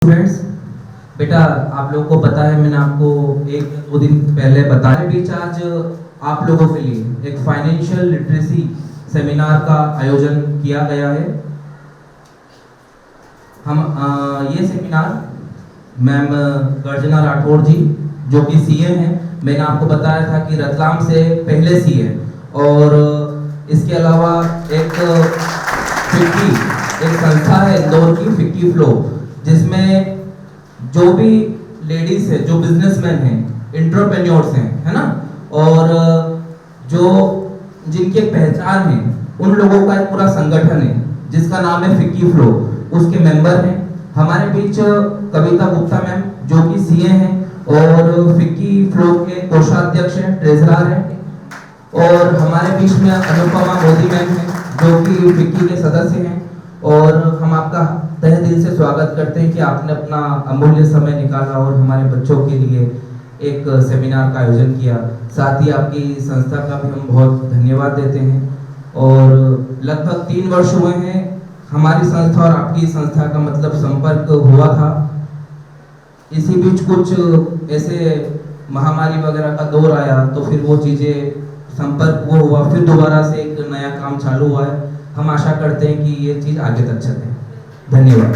Friends, बेटा आप लोगों को पता है, मैंने आपको एक दो दिन पहले बताया बीच आज आप लोगों के लिए एक फाइनेंशियल लिटरेसी सेमिनार का आयोजन किया गया है। हम ये सेमिनार मैम गर्जना राठौड़ जी जो कि सीए हैं, मैंने आपको बताया था कि रतलाम से पहले सीए, और इसके अलावा एक फिक्की एक संस्था है इंदौर की फिक्की फ्लो, जिसमें जो भी लेडीज है, जो बिजनेसमैन हैं, एंटरप्रेन्योर्स हैं, है ना, और जो जिनकी पहचान है, उन लोगों का एक पूरा संगठन है जिसका नाम है फिक्की फ्लो, उसके मेंबर हैं। हमारे बीच कविता गुप्ता मैम जो कि सीए हैं और फिक्की फ्लो के कोषाध्यक्ष हैं, ट्रेजरर हैं, और हमारे बीच में अनुपमा मोदी मैम हैं जो कि फिक्की के सदस्य हैं। और हम आपका तहे दिल से स्वागत करते हैं कि आपने अपना अमूल्य समय निकाला और हमारे बच्चों के लिए एक सेमिनार का आयोजन किया। साथ ही आपकी संस्था का भी हम बहुत धन्यवाद देते हैं। और लगभग 3 वर्ष हुए हैं हमारी संस्था और आपकी संस्था का मतलब संपर्क हुआ था। इसी बीच कुछ ऐसे महामारी वगैरह का दौर आया तो फिर वो चीज़ें संपर्क वो हुआ, फिर दोबारा से एक नया काम चालू हुआ है। हम आशा करते हैं कि ये चीज़ आगे तक चले। धन्यवाद।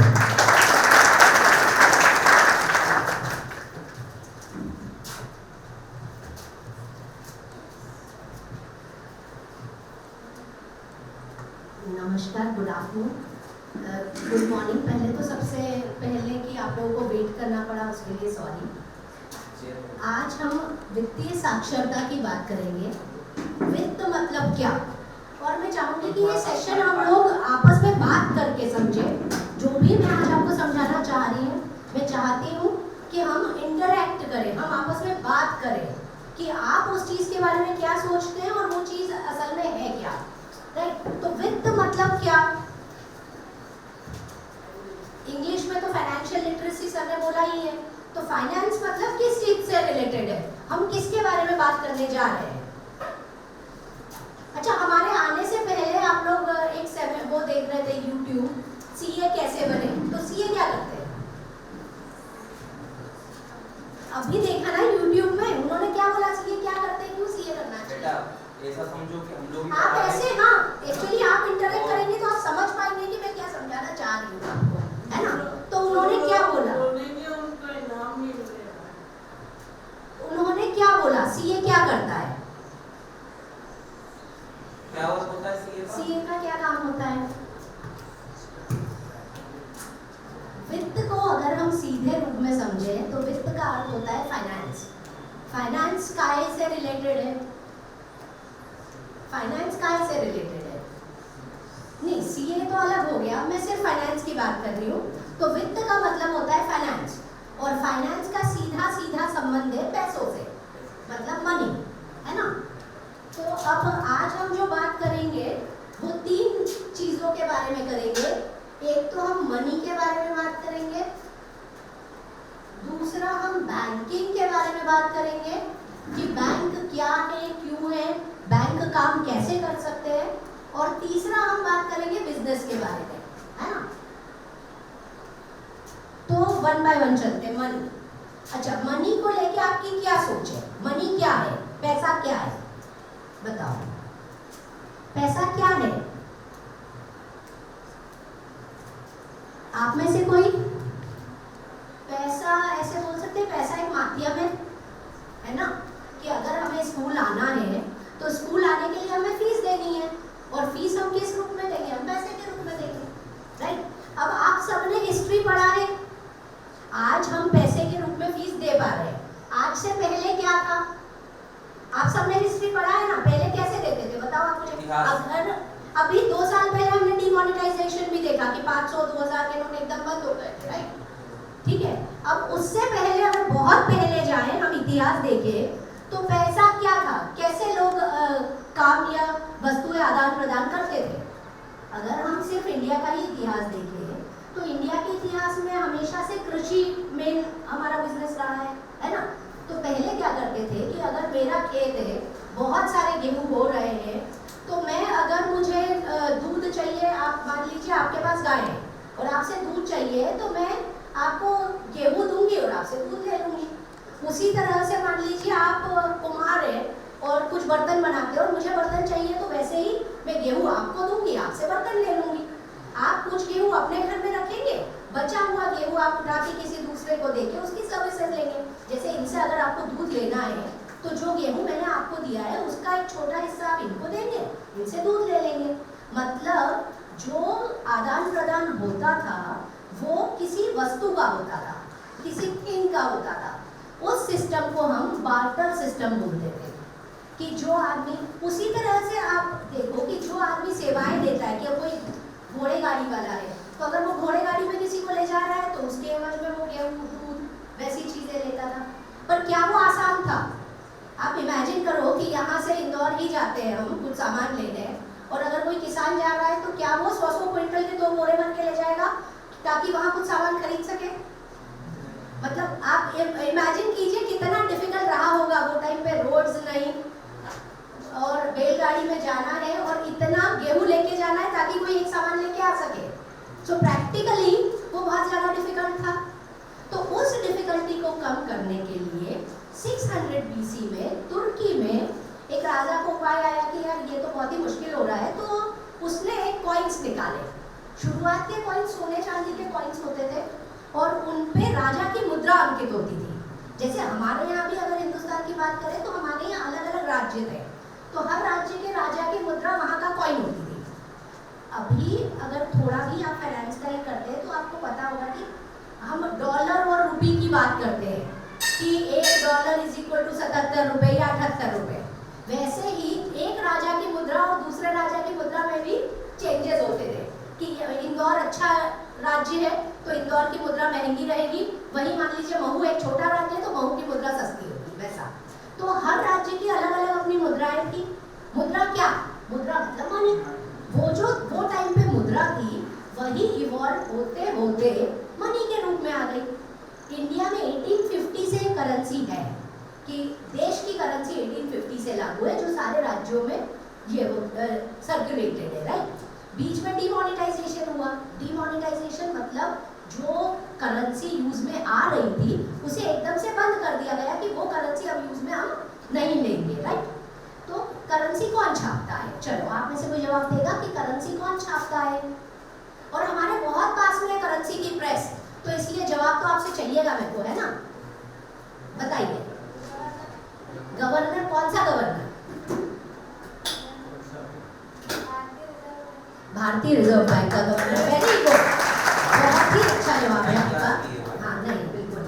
नमस्कार, गुड आफ्टरनून, गुड मॉर्निंग। पहले तो सबसे पहले कि आप लोगों को वेट करना पड़ा उसके लिए सॉरी। आज हम वित्तीय साक्षरता की बात करेंगे। वित्त मतलब क्या, और मैं चाहूँगी कि ये सेशन हम लोग आपस में बात करके समझे। जो भी मैं आज आपको समझाना चाह रही हूँ, मैं चाहती हूँ कि हम इंटरैक्ट करें, हम आपस में बात करें कि आप उस चीज़ के बारे में क्या सोचते हैं और वो चीज़ असल में है क्या। राइट, तो वित्त मतलब क्या, इंग्लिश में तो फाइनेंशियल लिटरेसी सर ने बोला ही है। तो फाइनेंस मतलब किस चीज से रिलेटेड है, हम किसके बारे में बात करने जा रहे हैं। अच्छा, हमारे आने से पहले आप लोग एक वो देख रहे थे यूट्यूब, सीए कैसे बने। तो सीए क्या करते हैं, अभी देखा ना यूट्यूब में, उन्होंने क्या बोला, सीए क्या करते हैं, क्यों सीए करना चाहिए। ऐसा समझो कि हम लोग आप ऐसे, हाँ एक्चुअली आप इंटरेक्ट करेंगे तो आप समझ पाएंगे कि मैं क्या समझाना चाह रही हूँ आपको, है ना। तो उन्होंने क्या बोला, उन्होंने क्या बोला, सीए क्या करता है, क्या होता है सीए का क्या काम होता है। वित्त को अगर हम सीधे रूप में समझे तो वित्त का अर्थ होता है फाइनेंस। फाइनेंस काय से रिलेटेड है, फाइनेंस काय से रिलेटेड है, नहीं सीए तो अलग हो गया, मैं सिर्फ फाइनेंस की बात कर रही हूँ। तो वित्त का मतलब होता है फाइनेंस, और फाइनेंस का सीधा सीधा संबंध है पैसों से, मतलब मनी, है ना। तो अब आज हम जो बात करेंगे वो 3 चीज़ों के बारे में करेंगे। एक तो हम मनी के बारे में बात करेंगे, दूसरा हम बैंकिंग के बारे में बात करेंगे कि बैंक क्या है, क्यों है, बैंक काम कैसे कर सकते हैं, और तीसरा हम बात करेंगे बिजनेस के बारे में, है ना। तो 1 बाय 1 चलते। मनी, अच्छा मनी को लेके आपकी क्या सोच है, मनी क्या है, पैसा क्या है, बताओ पैसा क्या है। आप में से कोई, पैसा ऐसे बोल सकते हैं, पैसा एक माध्यम है ना, कि अगर हमें स्कूल आना है तो स्कूल आने के लिए हमें फीस देनी है, और फीस हम किस रूप में देंगे, हम पैसे के रूप में देंगे। राइट, अब आप सबने हिस्ट्री पढ़ा है, आज हम पैसे के रूप में फीस दे पा रहे हैं। आज से पहले क्या था, आप सबने हिस्ट्री पढ़ा है ना, पहले कैसे देते थे बताओ आप मुझे। अगर अभी 2 साल पहले हमने डिमोनेटाइजेशन भी देखा कि 500 2000 के नोट एकदम बंद हो गए थे, राइट, ठीक है। अब उससे पहले अगर बहुत पहले जाएं, हम इतिहास देखें तो पैसा क्या था, कैसे लोग काम या वस्तुएं आदान प्रदान करते थे। अगर हम सिर्फ इंडिया का ही इतिहास देखें तो इंडिया के इतिहास में हमेशा से कृषि मेन हमारा बिजनेस रहा है ना। तो पहले क्या करते थे कि अगर मेरा खेत है, बहुत सारे गेहूं हो रहे हैं, तो मैं अगर मुझे दूध चाहिए, आप मान लीजिए आपके पास गाय है और आपसे दूध चाहिए, तो मैं आपको गेहूं दूंगी और आपसे दूध ले लूंगी। उसी तरह से मान लीजिए आप कुम्हार है और कुछ बर्तन बनाते हो और मुझे बर्तन चाहिए, तो वैसे ही मैं गेहूं आपको दूंगी, आपसे बर्तन ले लूंगी। आप कुछ गेहूं अपने घर में रखेंगे, बचा हुआ गेहूं आप उठा के किसी दूसरे को देके उसकी सर्विसेज लेंगे। जैसे इनसे अगर आपको दूध लेना है तो जो गेहूं मैंने आपको दिया है उसका एक छोटा हिस्सा आप इनको देंगे, इनसे दूध ले लेंगे। मतलब जो आदान प्रदान होता था वो किसी वस्तु का होता था, किसी थिंग का होता था। उस सिस्टम को हम बार्टर सिस्टम बोलते थे कि जो आदमी, उसी तरह से आप देखो कि जो आदमी सेवाएं देता है, कि कोई घोड़े गाड़ी वाला है तो अगर वो घोड़े गाड़ी में किसी को ले जा रहा है तो उसके एवज में वो गेहूं दूध वैसी चीजें लेता था। पर क्या वो आसान था? आप इमेजिन करो कि यहाँ से इंदौर ही जाते हैं हम कुछ सामान लेने, और अगर कोई किसान जा रहा है तो क्या वो 100 क्विंटल के 2 बोरे भर के ले जाएगा ताकि वहाँ कुछ सामान खरीद सके? मतलब आप इमेजिन कीजिए कितना डिफिकल्ट रहा होगा। वो टाइम पे रोड्स नहीं और बैलगाड़ी में जाना है और इतना गेहूं लेके जाना है ताकि कोई एक सामान लेके आ सके। सो प्रैक्टिकली वो बहुत ज़्यादा डिफिकल्ट था। तो उस डिफिकल्टी को कम करने के लिए 600 BC में तुर्की में एक राजा को उपाय आया कि यार ये तो बहुत ही मुश्किल हो रहा है, तो उसने एक कॉइन्स निकाले। शुरुआत के कॉइन्स सोने चांदी के कॉइन्स होते थे और उन पे राजा की मुद्रा अंकित होती थी। जैसे हमारे यहाँ भी अगर हिंदुस्तान की बात करें तो हमारे यहाँ अलग अलग राज्य थे, तो हर राज्य के राजा की मुद्रा वहाँ का कॉइन होती थी। अभी अगर थोड़ा भी आप फाइनेंस का करते हैं तो आपको पता होगा कि हम डॉलर और रुपये की बात करते हैं कि $1 = 77 रुपये या 78 रुपये। वैसे ही एक राजा की मुद्रा और दूसरे राजा की मुद्रा में भी चेंजेस होते थे कि इंदौर अच्छा राज्य है तो इंदौर की मुद्रा महंगी रहेगी, वहीं मान लीजिए महू एक छोटा राज्य है तो महू की मुद्रा सस्ती होगी। वैसा तो हर राज्य की अलग अलग अपनी मुद्राएं थी। मुद्रा क्या? मुद्रा मतलब मनी। वो टाइम पे मुद्रा थी वही इवॉल्व होते होते मनी के रूप में आ गई। इंडिया में 1850 से करेंसी है कि देश की करेंसी 1850 से लागू है जो सारे राज्यों में ये सर्कुलेटेड है, राइट। बीच में डिमोनेटाइजेशन हुआ। डिमोनेटाइजेशन मतलब जो करेंसी यूज में आ रही थी उसे एकदम से बंद कर दिया गया कि वो करेंसी अब यूज में हम नहीं लेंगे, राइट। तो करेंसी कौन छापता है? चलो आप में से कोई जवाब देगा कि करेंसी कौन छापता है? और हमारे बहुत पास में करेंसी की प्रेस, तो इसलिए जवाब तो आपसे चाहिएगा मेरे को, है ना। बताइए गवर्नर, कौन सा गवर्नर? भारतीय रिजर्व बैंक का गवर्नर। वेरी गुड, बहुत ही अच्छा जवाब है आपका। हाँ नहीं बिल्कुल,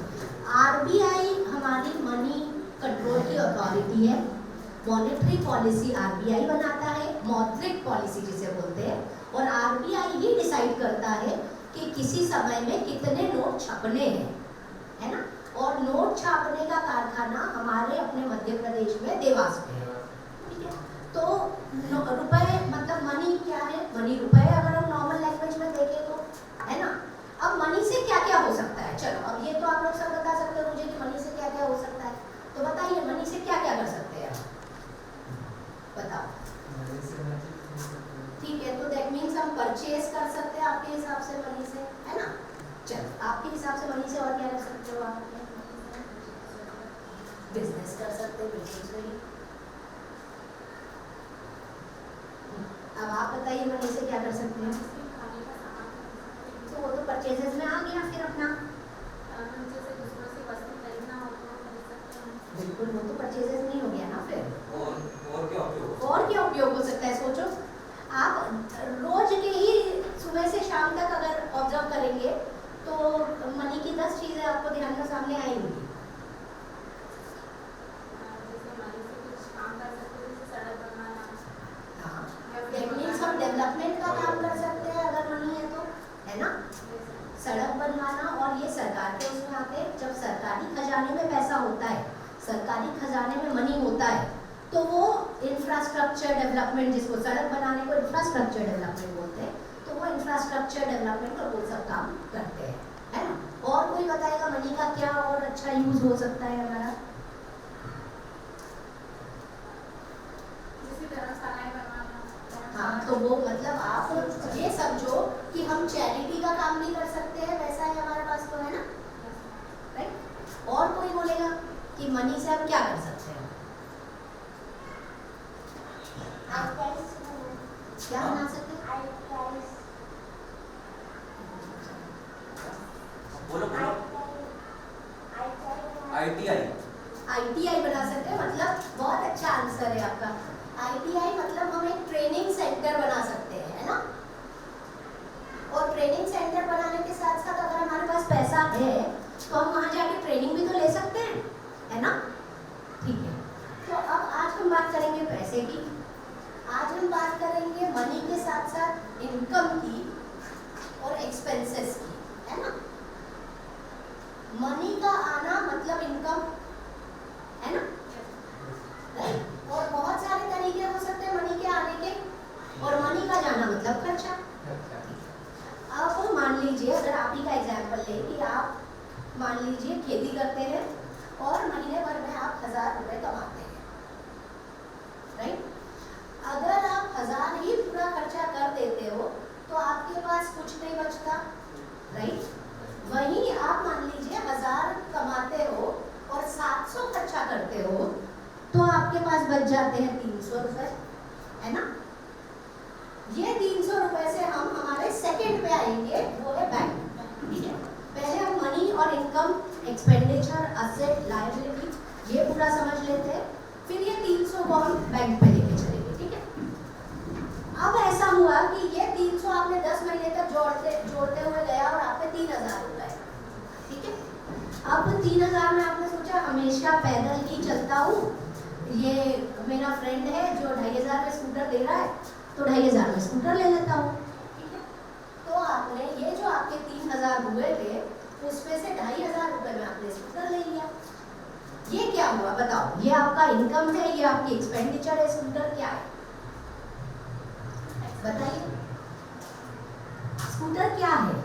आरबीआई हमारी मनी कंट्रोल की अथॉरिटी है। मॉनेटरी पॉलिसी आरबीआई बनाता है, मौद्रिक पॉलिसी जिसे बोलते हैं, और आरबीआई ही डिसाइड करता है कि किसी समय में कितने नोट छपने हैं, है ना। और नोट छापने का कारखाना हमारे अपने मध्य प्रदेश में देवास में है, ठीक है। तो रुपए मतलब मनी क्या है? मनी रुपए अगर हम नॉर्मल लैंग्वेज में देखें तो, है ना। अब मनी से क्या क्या हो सकता है? चलो अब ये तो आप लोग सब बता सकते हो मुझे कि मनी से क्या क्या हो सकता है, तो बताइए मनी से क्या क्या कर सकते हैं? बताओ। ठीक है, तो दैट मीन्स हम परचेज कर सकते हैं आपके हिसाब से मनी से, है ना। चलो आपके हिसाब से मनी से और क्या कर सकते हो? आप बिजनेस कर सकते हैं, बिल्कुल सही। अब आप बताइए मनी से क्या कर सकते हैं? तो वो तो परचेजेस में आ गया फिर अपना, बिल्कुल वो तो परचेजेस नहीं हो गया ना फिर। और क्या उपयोग हो सकता है? सोचो आप रोज के ही सुबह से शाम तक अगर ऑब्जर्व करेंगे तो मनी की 10 चीजें आपको ध्यान में सामने आएंगी। हम डेवलपमेंट का काम कर सकते हैं अगर मनी है तो, है ना। सड़क बनवाना, और ये सरकार के उसमें आते हैं। जब सरकारी खजाने में पैसा होता है, सरकारी खजाने में मनी होता है, तो वो इंफ्रास्ट्रक्चर डेवलपमेंट, जिसको सड़क बनाने को इंफ्रास्ट्रक्चर डेवलपमेंट बोलते हैं, तो वो इंफ्रास्ट्रक्चर डेवलपमेंट का वो सब काम करते हैं, है ना। और कोई बताएगा मनी का क्या और अच्छा यूज हो सकता है हमारा? हाँ, तो वो मतलब आप ये समझो कि हम चैरिटी का काम भी कर सकते हैं, वैसा है हमारे पास तो, है ना। है तो हम वहाँ जाके ट्रेनिंग भी तो ले सकते हैं, है ना? ठीक है, तो अब आज हम बात करेंगे पैसे की। आज हम बात करेंगे मनी के साथ साथ इनकम की और एक्सपेंसेस की, है ना? मनी का आना मतलब इनकम, है ना? राइट? और बहुत सारे तरीके हो सकते हैं मनी के आने के, और मनी का जाना मतलब खर्चा। अब मान लीजिए, अगर आप ही का एग्जाम्पल लें कि आप मान लीजिए खेती करते हैं और महीने भर में आप 1000 रुपये कमाते हैं, राइट? अगर आप 1000 ही पूरा खर्चा कर देते हो तो आपके पास कुछ नहीं बचता, राइट? वहीं आप मान लीजिए 1000 कमाते हो और 700 खर्चा करते हो तो आपके पास बच जाते हैं 300 रुपये, है ना? ये 300 रुपये से हम हमारे सेकंड पे आएंगे, वो है बैंक, ठीक है? पहले हम मनी और इनकम, एक्सपेंडिचर, असेट, लायबिलिटी ये पूरा समझ लेते हैं, फिर ये 300 को हम बैंक पे लेके चलेंगे, ठीक है? अब ऐसा हुआ कि ये 300 आपने 10 महीने तक जोड़ते हुए गया और आप पे 3000 हो गए, ठीक है? अब 3000 में आपने सोचा हमेशा पैदल ही चलता हूँ, ये मेरा फ्रेंड है जो 2500 में स्कूटर दे रहा है तो 2500 में स्कूटर ले लेता हूँ, ठीक है? तो आपने ये जो आपके 3000 हुए थे उसमें से 2500 रुपये में आपने स्कूटर ले लिया। ये क्या हुआ बताओ? ये आपका इनकम है, ये आपकी एक्सपेंडिचर है, स्कूटर क्या है बताइए? स्कूटर क्या है?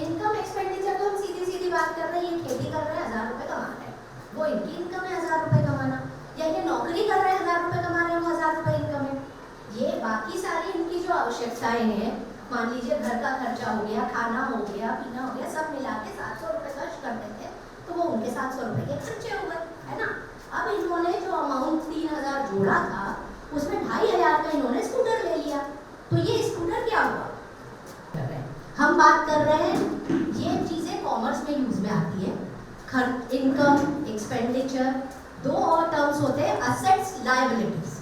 इनकम एक्सपेंडिचर तो हम सीधी सीधी बात कर रहे हैं, ये खेती कर रहे हैं 1000 रुपये कमा रहे हैं, वो इनकी इनकम है 1000 रुपये कमाना, या ये नौकरी कर रहे हैं 1000 रुपये कमा रहे हैं, वो 1000 रुपये इनकम है। ये बाकी सारी इनकी जो आवश्यकताएं हैं, मान लीजिए घर का खर्चा हो गया, खाना हो गया, पीना हो गया, सब मिला के 700 रुपये खर्च कर देते हैं तो वो उनके 700 रुपये के खर्चे हो गए, है ना? अब इन्होंने जो अमाउंट 3000 जोड़ा था उसमें 2500 का इन्होंने स्कूटर ले लिया, तो ये स्कूटर क्या हुआ? हम बात कर रहे हैं, ये चीज़ें कॉमर्स में यूज में आती है, खर्च, इनकम, एक्सपेंडिचर, दो और टर्म्स होते हैं, असेट्स, लायबिलिटीज।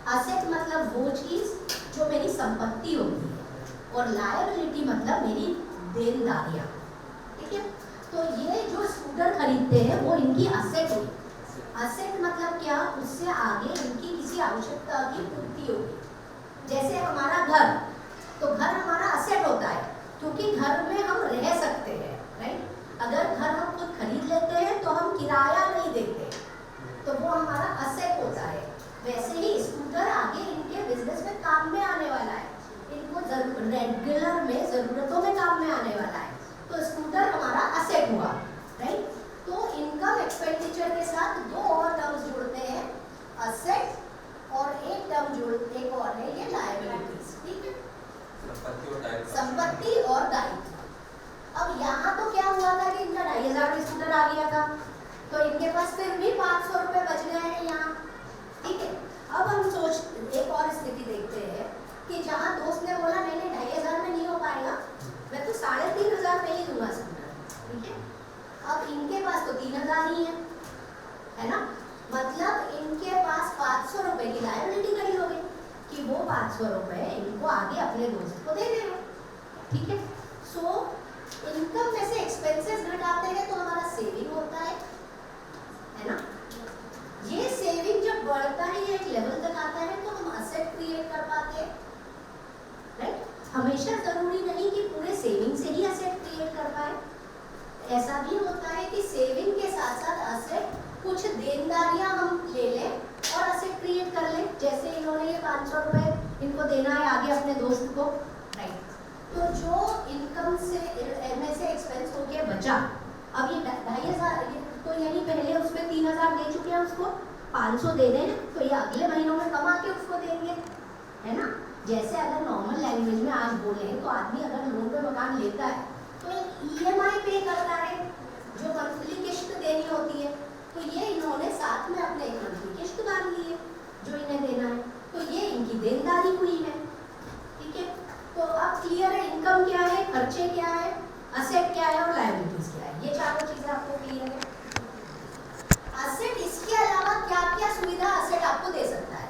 असेट मतलब वो चीज़ जो मेरी संपत्ति होती है और लायबिलिटी मतलब मेरी देनदारियाँ, ठीक है? तो ये जो स्कूटर खरीदते हैं वो इनकी असेट होगी। असेट मतलब क्या? उससे आगे इनकी किसी आवश्यकता की पूर्ति होगी। जैसे हमारा घर, तो घर हमारा असेट होता है क्योंकि घर में हम रह सकते हैं, राइट? अगर घर हम खुद खरीद लेते हैं तो हम किराया नहीं देते, तो वो हमारा असेट होता है। वैसे ही स्कूटर आगे इनके बिजनेस में काम में आने वाला है, इनको रेगुलर में ज़रूरतों में काम में आने वाला है, तो स्कूटर हमारा असेट हुआ, राइट? तो इनकम एक्सपेंडिचर के साथ दो और टर्म्स जुड़ते हैं, असेट और एक और है ये लायबिलिटीज, ठीक है? संपत्ति और दायित्व। अब यहाँ तो क्या हुआ था कि इनका 2500 में स्कूटर आ गया था तो इनके पास फिर भी 500 रुपये बच गए हैं यहाँ, ठीक है? अब हम एक और स्थिति देखते हैं कि जहाँ दोस्त ने बोला नहीं 2500 में नहीं हो पाएगा, मैं तो 3500 में ही दूंगा स्कूटर, ठीक है? अब इनके पास तो 3000 ही है ना? मतलब इनके पास 500 रुपये की लायबिलिटी खड़ी हो गई कि वो 500 रुपये इनको आगे अपने दोस्त को दे देंगे, ठीक है? सो इनकम में से एक्सपेंसेस घटाते हैं तो हमारा सेविंग होता है ना? ये सेविंग जब बढ़ता है, ये एक लेवल तक आता है तो हम असेट क्रिएट कर पाते हैं, राइट? हमेशा जरूरी नहीं कि पूरे सेविंग से ही असेट क्रिएट कर पाए, ऐसा भी होता है कि सेविंग के साथ साथ असेट, कुछ देनदारियां हम ले लें और असेट क्रिएट कर लें। जैसे इन्होंने ये 500 रुपये इनको देना है आगे अपने दोस्त को, राइट? तो जो इनकम से में से एक्सपेंस हो गया बचा, अब ये 2500 तो यानी पहले उसमें 3000 दे चुके हैं उसको, 500 दे रहे हैं तो ये अगले महीनों में कमा के उसको देंगे, है ना? जैसे अगर नॉर्मल लैंग्वेज में आज बोले तो आदमी अगर लोन पे मकान लेता है तो एक EMI पे करता है जो मंथली किश्त देनी होती है, तो ये इन्होंने साथ में अपने एक मंथली किश्त बांध ली है जो इन्हें देना है, तो ये इनकी देनदारी हुई है, ठीक है? तो अब क्लियर है इनकम क्या है, खर्चे क्या है, असेट क्या है और लायबिलिटीज क्या है, ये चारों चीजें आपको क्लियर है। असेट, इसके अलावा क्या क्या सुविधा असेट आपको दे सकता है?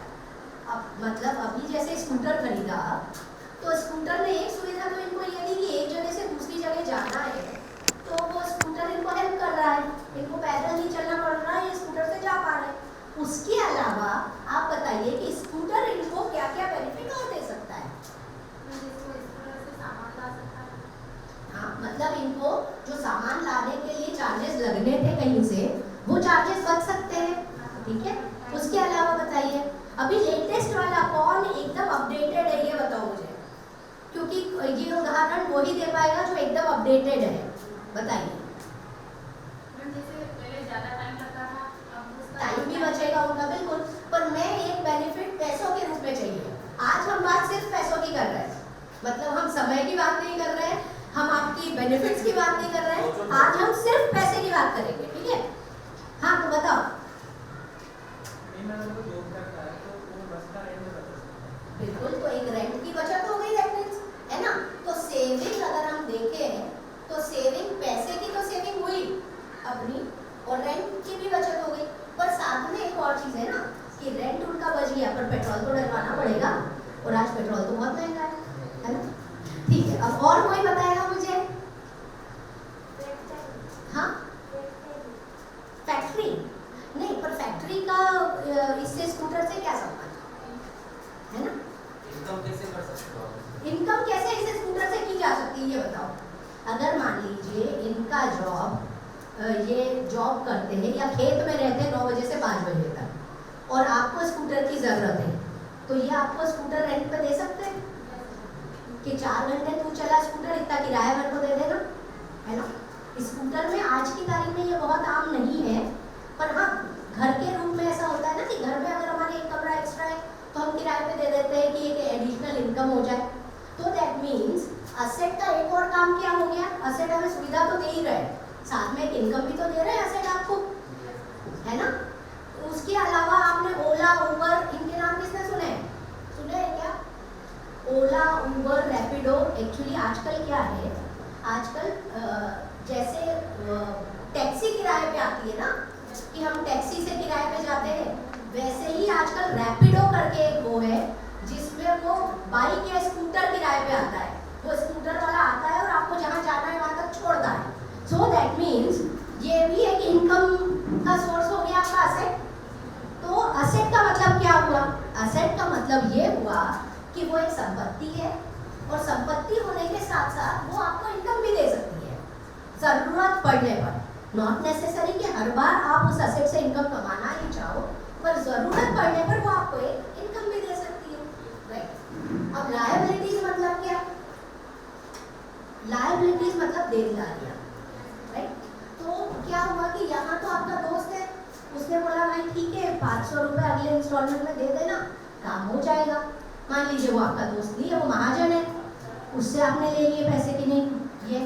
अब मतलब अभी जैसे स्कूटर खरीदा तो स्कूटर में एक सुविधा तो इनको ये दी कि एक जगह से दूसरी जगह जाना है तो वो चार्जेस बच सकते हैं, ठीक है। उसके अलावा बताइए अभी लेटेस्ट वाला कौन एकदम अपडेटेड है, ये बताओ मुझे, क्योंकि ये उदाहरण वही दे पाएगा जो एकदम अपडेटेड है। बताइए। टाइम भी बचेगा उनका, बिल्कुल, पर मैं एक बेनिफिट पैसों के रूप में चाहिए। आज हम बात सिर्फ पैसों की कर रहे हैं, मतलब हम समय की बात नहीं कर रहे हैं, हम आपकी बेनिफिट्स की बात नहीं कर रहे हैं, आज हम सिर्फ पैसे की बात करेंगे, ठीक है। हाँ तो बताओ। बिल्कुल, तो एक रेंट की बचत हो गई, दैट मींस, है ना। तो सेविंग अगर हम देखें तो सेविंग, पैसे की तो सेविंग हुई अपनी, और रेंट की भी बचत हो गई, पर साथ में एक और चीज है ना कि रेंट उनका बच गया पर पेट्रोल तो डलवाना पड़ेगा, और आज पेट्रोल तो बहुत महंगा है ना। ठीक है, अब और कोई बताएगा मुझे? हाँ, फैक्ट्री नहीं, पर फैक्ट्री का इससे स्कूटर से क्या संबंध है ना। इनकम कैसे कर सकते हो? इनकम कैसे इसे स्कूटर से की जा सकती है, ये बताओ। अगर मान लीजिए इनका जॉब, ये जॉब करते हैं या खेत में रहते हैं 9 बजे से 5 बजे तक, और आपको स्कूटर की ज़रूरत है, तो ये आपको स्कूटर रेंट पे दे सकते हैं कि 4 घंटे तू चला स्कूटर, इतना किराया मेरे को दे देना, है ना। स्कूटर में आज की तारीख में ये बहुत आम नहीं है, पर हाँ घर के रूप में ऐसा होता है ना कि घर में अगर हमारे एक कमरा एक्स्ट्रा है तो हम किराए पे दे देते हैं कि एक एडिशनल इनकम हो जाए। तो दैट मीन्स असेट का एक और काम क्या हो गया, असेट हमें सुविधा तो दे ही रहे, साथ में एक इनकम भी तो दे रहे हैं असेट आपको, है ना। उसके अलावा आपने ओला, उबर, इनके नाम किसने सुने हैं क्या? ओला, उबर, रैपिडो। एक्चुअली आजकल क्या है, आजकल जैसे टैक्सी किराए पे आती है ना, कि हम टैक्सी से किराए पे जाते हैं, वैसे ही आजकल रैपिडो करके एक वो है जिसमें वो बाइक या स्कूटर किराए पे आता है, वो स्कूटर वाला आता है और आपको जहाँ जाना है वहाँ तक छोड़ता है। सो दैट मीन्स ये भी एक इनकम का सोर्स हो गया आपका असेट। तो असेट का मतलब क्या हुआ? असेट का मतलब ये हुआ कि वो एक संपत्ति है, और संपत्ति होने के साथ साथ वो आपको इनकम भी दे सकती है जरूरत पड़ने पर। नॉट नेसेसरी कि हर बार आप उस असेट से इनकम कमाना ही चाहो, पर जरूरत पड़ने पर वो आपको एक इनकम भी दे सकती है, राइट। अब लायबिलिटीज मतलब क्या? लायबिलिटीज मतलब देनदारियां, राइट। तो क्या हुआ कि यहाँ तो आपका दोस्त है, उसने बोला भाई ठीक है 500 रुपये अगले इंस्टॉलमेंट में दे देना, काम हो जाएगा। मान लीजिए वो आपका दोस्त नहीं है, वो महाजन है, उससे आपने ले लिए पैसे कि नहीं ये,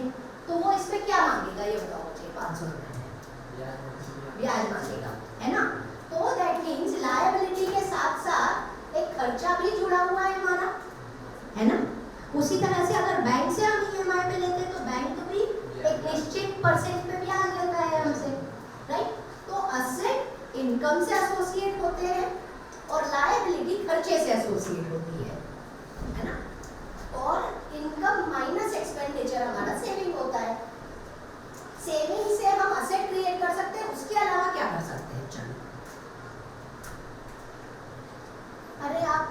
तो वो इस पर क्या मांगेगा ये बताओ मुझे? 500 रुपये ब्याज मांगेगा, है ना। तो दैट मीन्स लायबिलिटी के साथ साथ एक खर्चा भी जुड़ा हुआ है हमारा, है ना। उसी तरह से अगर बैंक से हम EMI पे लेते हैं तो बैंक भी एक निश्चित परसेंट पे ब्याज लेता है हमसे, राइट। तो असेट इनकम से एसोसिएट होते हैं और लायबिलिटी खर्चे से एसोसिएट होती है ना। और इनकम माइनस एक्सपेंडिचर हमारा सेविंग होता है। सेविंग से हम असेट क्रिएट कर सकते हैं, उसके अलावा क्या कर सकते हैं? चलो, अरे आप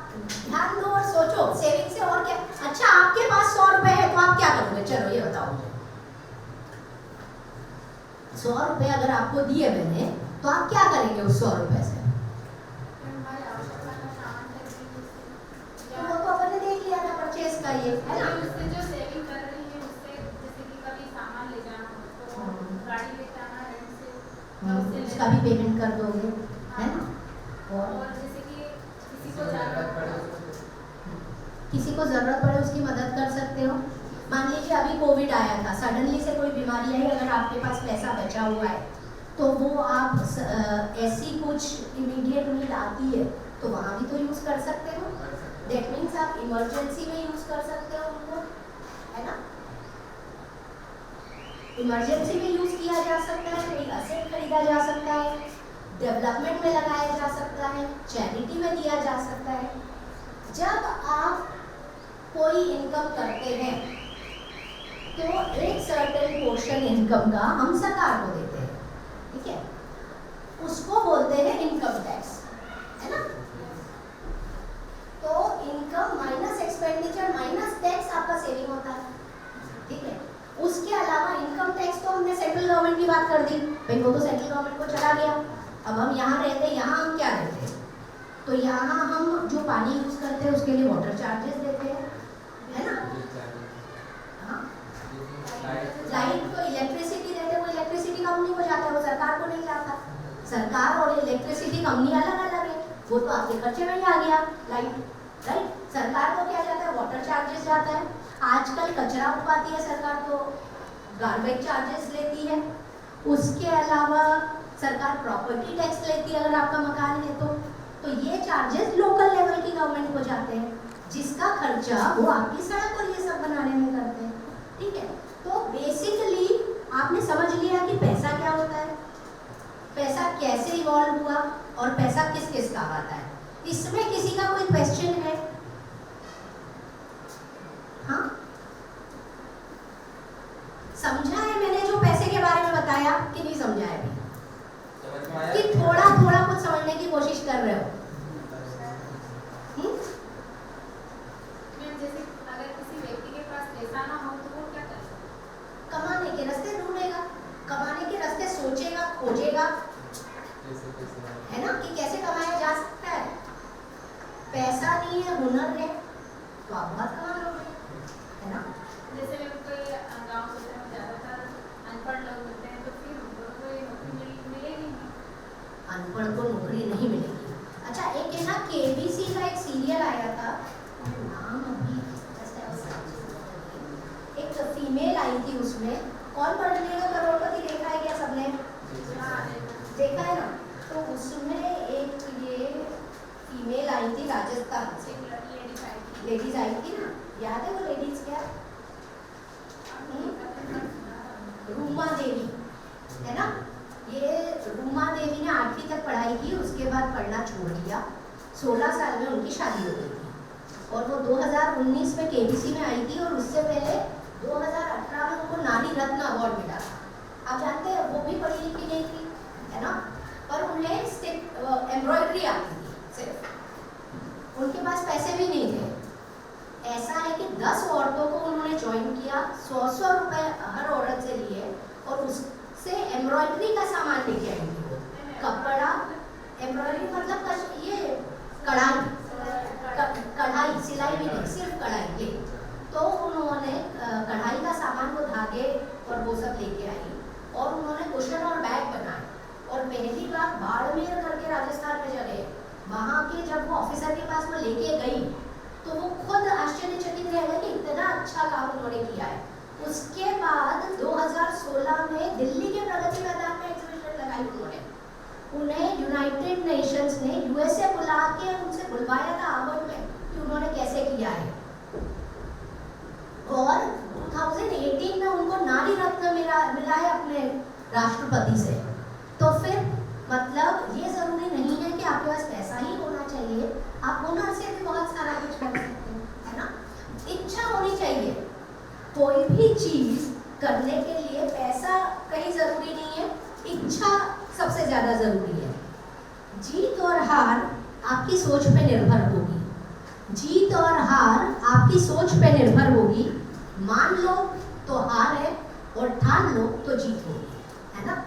ध्यान दो और सोचो, सेविंग से और क्या? अच्छा, आपके पास 100 रुपए है तो आप क्या करोगे? चलो ये बताओ मुझे। 100 रुपए अगर आपको दिए मैंने, तो आप क्या करेंगे उस 100 रुपए से? तो वो तो अपन ने देख लिया था परचेज का, ये है ना। उससे जो सेविंग कर रही है उससे, जैसे कि कभी सामान ले जाना हो तो गाड़ी ले जाना रेंट से, उसका भी पेमेंट कर दोगे, है ना। और जैसे कि किसी को जरूरत पड़े उसकी मदद कर सकते हो। मान लीजिए अभी कोविड आया था, सडनली से कोई बीमारी आई, अगर आपके पास पैसा बचा हुआ है तो वो आप ऐसी कुछ इमीडिएट नीड आती है तो वहाँ भी तो यूज़ कर सकते हो। दैट मीन्स आप इमरजेंसी में यूज़ कर सकते हो उनको, है ना। इमरजेंसी में यूज़ किया जा सकता है, कोई असेट खरीदा जा सकता है, डेवलपमेंट में लगाया जा सकता है, चैरिटी में दिया जा सकता है। जब आप कोई इनकम करते हैं तो एक सर्टेन पोर्शन इनकम का हम सरकार को देते हैं, ठीक है। उसको बोलते हैं इनकम टैक्स, है ना। तो income minus expenditure minus tax आपका सेविंग होता है, ठीक है। उसके अलावा इनकम टैक्स तो हमने सेंट्रल गवर्नमेंट की बात कर दी, भाई वो तो सेंट्रल गवर्नमेंट को चला गया। अब हम यहाँ रहते हैं, यहाँ हम क्या रहते हैं, तो यहाँ हम जो पानी यूज करते हैं उसके लिए वाटर चार्जेस देते हैं, है ना। हाँ, लाइट को इलेक्ट्रिसिटी देते हैं, वो इलेक्ट्रिसिटी कंपनी को जाता है, वो सरकार को नहीं जाता। सरकार और इलेक्ट्रिसिटी कंपनी अलग अलग है, वो तो आपके खर्चे में ही आ गया लाइट, राइट। सरकार को क्या जाता है, वाटर चार्जेस जाता है। आजकल कचरा उठाती है सरकार, तो गार्बेज चार्जेस लेती है। उसके अलावा सरकार प्रॉपर्टी टैक्स लेती है अगर आपका मकान है तो ये चार्जेस लोकल लेवल की गवर्नमेंट को जाते हैं, जिसका खर्चा वो आपकी सड़क और ये सब बनाने में करते हैं, ठीक है। तो बेसिकली आपने समझ लिया कि पैसा क्या होता है, पैसा कैसे इवॉल्व हुआ और पैसा किस किस काम आता है। इसमें किसी का कोई क्वेश्चन है? हाँ, समझा है मैंने जो पैसे के बारे में बताया कि नहीं समझा है अभी? कि थोड़ा थोड़ा कुछ समझने की कोशिश कर रहे हो? जैसे अगर किसी व्यक्ति के पास पैसा ना हो तो वो क्या करे? कमाने के रास्ते ढूंढेगा, कमाने के रास्ते सोचेगा, खोजेगा, है ना, कि कैसे कमाया जा सकता है। पैसा नहीं है, हुनर है, तो आप बहुत कमा लोगे, है ना। जैसे कोई गांव क्षेत्र में ज़्यादातर अनपढ़ लोग होते हैं, तो फिर उनको कोई नौकरी मिलेगी नहीं। अनपढ़ को नौकरी नहीं मिलेगी। अच्छा, एक है ना केबीसी का एक सीरियल आया था, नाम अभी एक फीमेल आई थी, उसमें कौन बढ़ने का करोड़पति देखा है क्या सबने? देखा है ना। तो उसमें एक ये फीमेल आई थी राजस्थान से, लेडीज आई थी ना, याद है वो लेडीज क्या? रूमा देवी, है ना। ये रूमा देवी ने 8वीं तक पढ़ाई की, उसके बाद पढ़ना छोड़ दिया। 16 साल में उनकी शादी हो गई थी और वो 2019 में केबीसी में आई थी, और उससे पहले 2018 में उनको नारी रत्न अवार्ड मिला था। आप जानते हैं वो भी पढ़ी लिखी नहीं थी, है ना, पर उन्हें एम्ब्रॉयडरी आती थी सिर्फ, उनके पास पैसे भी नहीं थे। ऐसा है कि 10 औरतों को उन्होंने ज्वाइन किया, 100 रुपए हर औरत से लिए, और उससे एम्ब्रॉयडरी का सामान लेके आई थी। कपड़ा, एम्ब्रॉयडरी मतलब ये कढ़ाई, कढ़ाई सिलाई भी नहीं, सिर्फ कढ़ाई ले। तो उन्होंने कढ़ाई का सामान, वो धागे और वो सब लेके आई, और उन्होंने कुशन और बैग बनाए। और पहली बार बाड़मेर करके राजस्थान में जगह, वहाँ के जब वो ऑफिसर के पास वो लेके गई तो वो खुद आश्चर्यचकित रह गए कि इतना अच्छा काम उन्होंने किया है। उसके बाद 2016 में दिल्ली के प्रगति मैदान में एग्जीबिशन लगाई उन्होंने। उन्हें यूनाइटेड नेशंस ने यूएसए बुला के उनसे बुलवाया था आवर्ड में कि उन्होंने कैसे किया है। और 2018 में उनको नारी रत्न मिला है अपने राष्ट्रपति से। तो फिर मतलब ये जरूरी नहीं है कि आपके पास पैसा ही होना चाहिए, आप हुनर से भी बहुत सारा कुछ कर सकते हैं, है ना। इच्छा होनी चाहिए। कोई भी चीज करने के लिए पैसा कहीं जरूरी नहीं है, इच्छा सबसे ज्यादा जरूरी है। जीत और हार आपकी सोच पे निर्भर होगी, जीत और हार आपकी सोच पे निर्भर होगी। मान लो तो हार है, और ठान लो तो जीत होगी, है ना।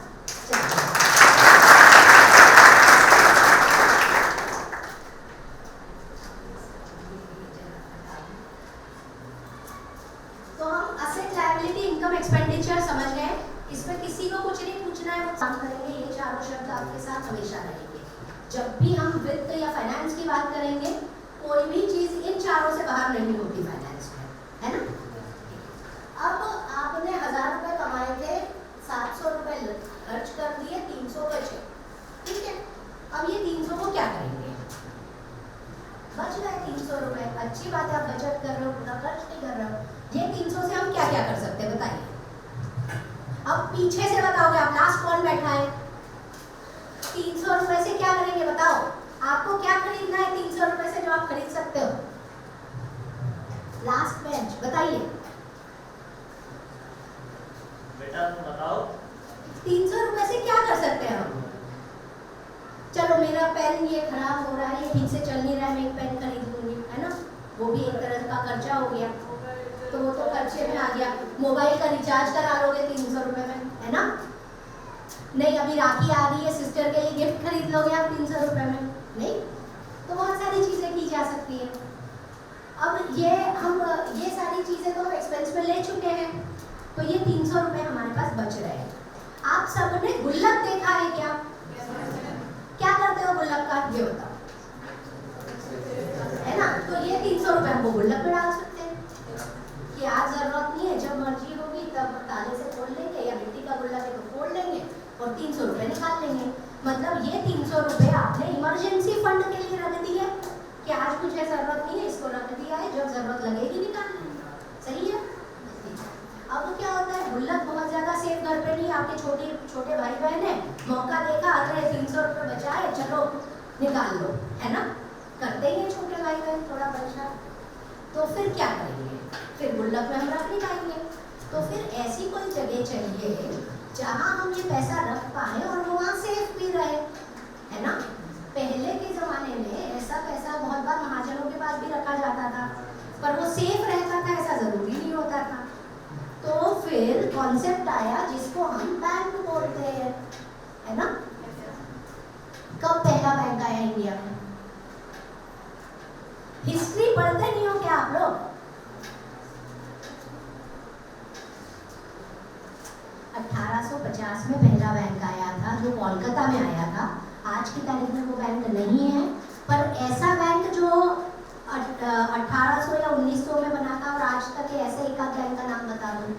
तो हम असेट लायबिलिटी इनकम एक्सपेंडिचर समझ गए। इसमें किसी को कुछ नहीं पूछना है, वो काम करेंगे। ये चारों शब्द आपके साथ हमेशा रहेंगे। जब भी हम वित्त या फाइनेंस की बात करेंगे, कोई भी चीज इन चारों से बाहर नहीं होती फाइनेंस में, है ना। अब आपने 1000 रुपए कमाए थे, 700 रुपए खर्च कर दिए, 300 बचे, ठीक है। अब ये 300 को क्या करेंगे? बच गए 300 रुपए, अच्छी बात है, आप बचत कर रहे हो, पूरा खर्च नहीं कर रहे हो। ये 300 से हम क्या क्या कर सकते हैं बताइए। अब पीछे से बताओगे आप, लास्ट कौन बैठा है? 300 रुपए से क्या करेंगे बताओ। आपको क्या खरीदना है 300 रुपए से जो आप खरीद सकते हो? लास्ट बेंच बताइए बेटा, तुम बताओ। 300 रुपए से क्या कर सकते हैं हम? चलो मेरा पेन ये खराब हो रहा है, ये ठीक से चल नहीं रहा है, मैं एक पेन खरीद लूंगी, है ना। वो भी एक तरह का खर्चा हो गया, तो वो तो खर्चे में आ गया। मोबाइल का रिचार्ज करा लोगे 300 रुपए में, है ना। नहीं अभी राखी आ रही है, सिस्टर के लिए गिफ्ट खरीद लोगे आप 300 रुपए में? नहीं। तो बहुत सारी चीजें की जा सकती है। अब ये सारी चीजें तो हम एक्सपेंस में ले चुके हैं, तो ये 300 रुपए हमारे पास बच रहे हैं। आप सबने गुल्लक देखा है क्या? क्या करते हो गुल्लक का, ये बताओ, है ना? तो ये 300 रुपए हमको गुल्लक में डाल सकते हैं कि आज जरूरत नहीं है, जब मर्जी होगी तब ताले से खोल लेंगे, या मिट्टी का गुल्लक है तो फोड़ लेंगे और 300 रुपए निकाल लेंगे। मतलब ये 300 रुपए आपने इमरजेंसी फंड के लिए रख दिए कि आज मुझे जरूरत नहीं है, इसको रख दिया है, जब जरूरत लगेगी निकाल लेंगे। सही है? अब क्या होता है, गुल्लक बहुत ज्यादा सेफ घर पे नहीं, आपके छोटे भाई बहन है, मौका देखा, अरे 300 रुपए बचा है, चलो निकाल लो, है ना? करते ही हैं छोटे भाई बहन थोड़ा पैसा, तो फिर क्या करेंगे? फिर गुल्लक में हम रख नहीं पाएंगे। तो फिर ऐसी कोई जगह चाहिए जहां हम ये पैसा रख पाए और वो वहाँ सेफ भी रहे, है ना? पहले के जमाने में ऐसा पैसा बहुत बार महाजनों के पास भी रखा जाता था, पर वो सेफ रहता था ऐसा जरूरी नहीं होता था। तो फिर कॉन्सेप्ट आया जिसको हम बैंक बोलते हैं, है ना? कब पहला बैंक आया इंडिया में? हिस्ट्री पढ़ते नहीं हो क्या आप लोग? 1850 में पहला बैंक आया था जो कोलकाता में आया था। आज की तारीख में वो बैंक नहीं है, पर ऐसा बैंक जो 1800 या 1900 में बना था और आज तक ऐसे एक आध बैंक का नाम बता दो।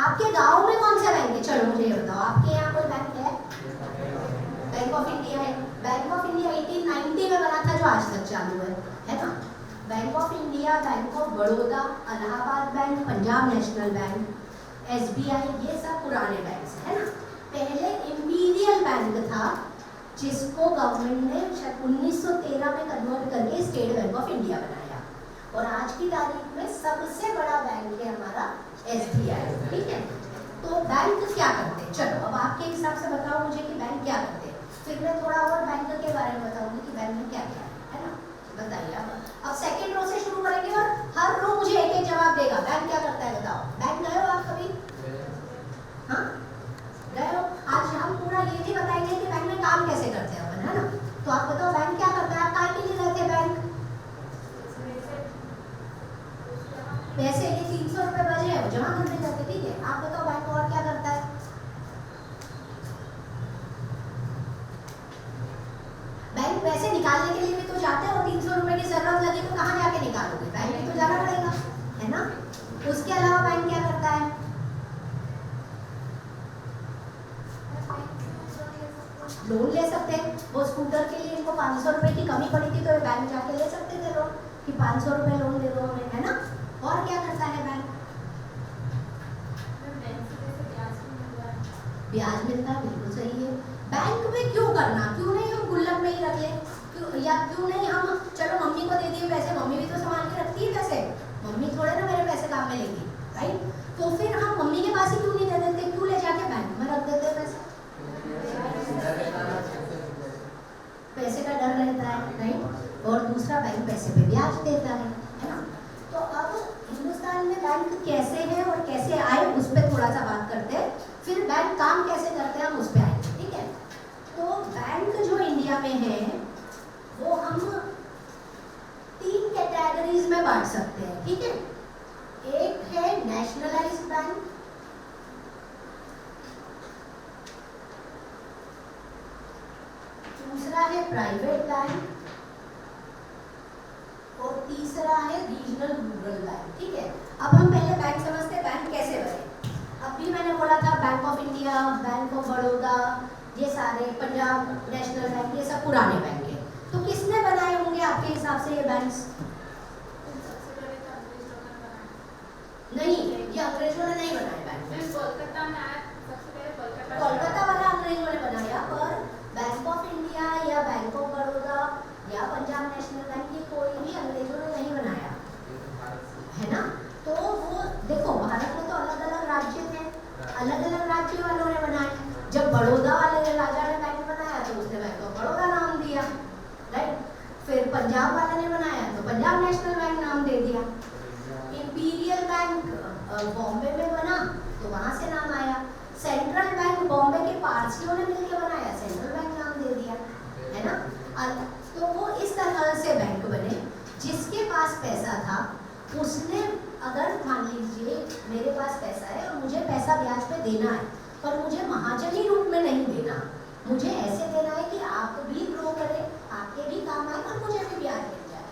आपके गांव में कौन सा बैंक है? चलो मुझे ये बताओ, आपके यहाँ कोई बैंक है? बैंक ऑफ इंडिया है। बैंक ऑफ इंडिया 1890 में बना था जो आज तक चालू है ना? Bank of India, bank of Baroda, Allahabad bank, Punjab national bank, SBI, ये सब पुराने बैंक है ना? पहले इंपीरियल बैंक था जिसको गवर्नमेंट ने 1913 में कन्वर्ट करके स्टेट बैंक ऑफ इंडिया बनाया, और आज की तारीख में सबसे बड़ा बैंक है हमारा SBI। ठीक है? तो बैंक क्या करते हैं? चलो अब आपके हिसाब से बताओ मुझे कि बैंक क्या करते हैं, फिर मैं थोड़ा और बैंक के बारे में बताऊंगी कि बैंक में क्या क्या है ना? बताइए। अब सेकेंड रो से शुरू करेंगे और हर रो मुझे एक एक जवाब देगा। बैंक क्या करता है बताओ? बैंक गए हो आप कभी? हाँ गए हो? आज हम पूरा ये भी बताएंगे कि बैंक में काम कैसे करते हैं अपन, है ना? तो आप बताओ बैंक क्या करता है? आप काय के लिए रहते हैं बैंक? पैसे, ये 300 रुपए बचे हैं वो जमा करने जाते। ठीक है, आप बताओ बैंक और क्या करता है? बैंक पैसे निकालने के लिए भी तो जाते हो, 300 रुपए की जरूरत लगी तो कहाँ जाके निकालोगे? बैंक में तो जाना पड़ेगा, है ना? उसके अलावा बैंक क्या करता है? लोन ले सकते हैं। वो स्कूटर के लिए इनको 500 रुपए की कमी पड़ी थी तो ये बैंक जाके ले सकते थे लोन कि 500 रुपए लोन दे दो हमें, है ना? और क्या करता है बैंक? ब्याज मिलता है, बिल्कुल सही है। बैंक में क्यों करना? क्यों नहीं हम गुल्लक में ही रख ले? या क्यों नहीं हम, चलो मम्मी को दे दिए पैसे, मम्मी भी तो संभाल के रखती है पैसे, मम्मी थोड़े ना मेरे पैसे काम में लेगी, राइट? तो फिर हम मम्मी के पास ही क्यों नहीं दे देते? क्यों ले जाके बैंक में रख देते पैसे? पैसे का डर रहता है, राइट? और दूसरा बैंक पैसे पे ब्याज देता है ना? तो अब हिंदुस्तान में बैंक कैसे है और कैसे आए उस पर थोड़ा सा बात करते हैं, फिर बैंक काम कैसे करते हैं हम उस पर आएंगे। ठीक है? तो बैंक जो इंडिया में है वो हम 3 कैटेगरीज में बांट सकते हैं। ठीक है? एक है नेशनलाइज्ड बैंक, दूसरा है प्राइवेट बैंक और तीसरा है रीजनल रूरल बैंक। ठीक है? अब हम पहले बैंक समझते हैं, बैंक कैसे बने। अब भी मैंने बोला था bank of India, bank of Baroda, ये सारे, पंजाब नेशनल बैंक, ये सब पुराने बैंक है। तो किसने बनाए होंगे आपके हिसाब से ये बैंक्स? नहीं, ये अंग्रेजों ने नहीं बनाए बैंक। कोलकाता में आया सबसे पहले, कोलकाता वाला अंग्रेजों ने बनाया, पर बैंक ऑफ इंडिया या बैंक ऑफ बड़ौदा या पंजाब नेशनल बैंक ये कोई भी अंग्रेजों ने नहीं बनाया, है ना? तो वो देखो, भारत में तो अलग अलग राज्य थे, अलग अलग राज्य वालों ने बनाए। जब बड़ौदा वाले राजा ने बैंक बनाया तो उसने बैंक ऑफ बड़ौदा नाम दिया, राइट? फिर पंजाब वाले ने बनाया तो पंजाब नेशनल बैंक नाम दे दिया। इंपीरियल बैंक बॉम्बे में बना तो वहां से नाम आया। सेंट्रल बैंक बॉम्बे के पारसियों ने मिलकर बनाया, सेंट्रल बैंक नाम दे दिया, है ना। तो वो इस तरह से बैंक बने, जिसके पास पैसा था उसने, अगर मान लीजिए मेरे पास पैसा है और मुझे पैसा ब्याज पे देना है, पर मुझे महाजनी रूप में नहीं देना, मुझे ऐसे देना है कि आप भी ग्रो करें, आपके भी काम आए और मुझे भी ब्याज मिल जाए,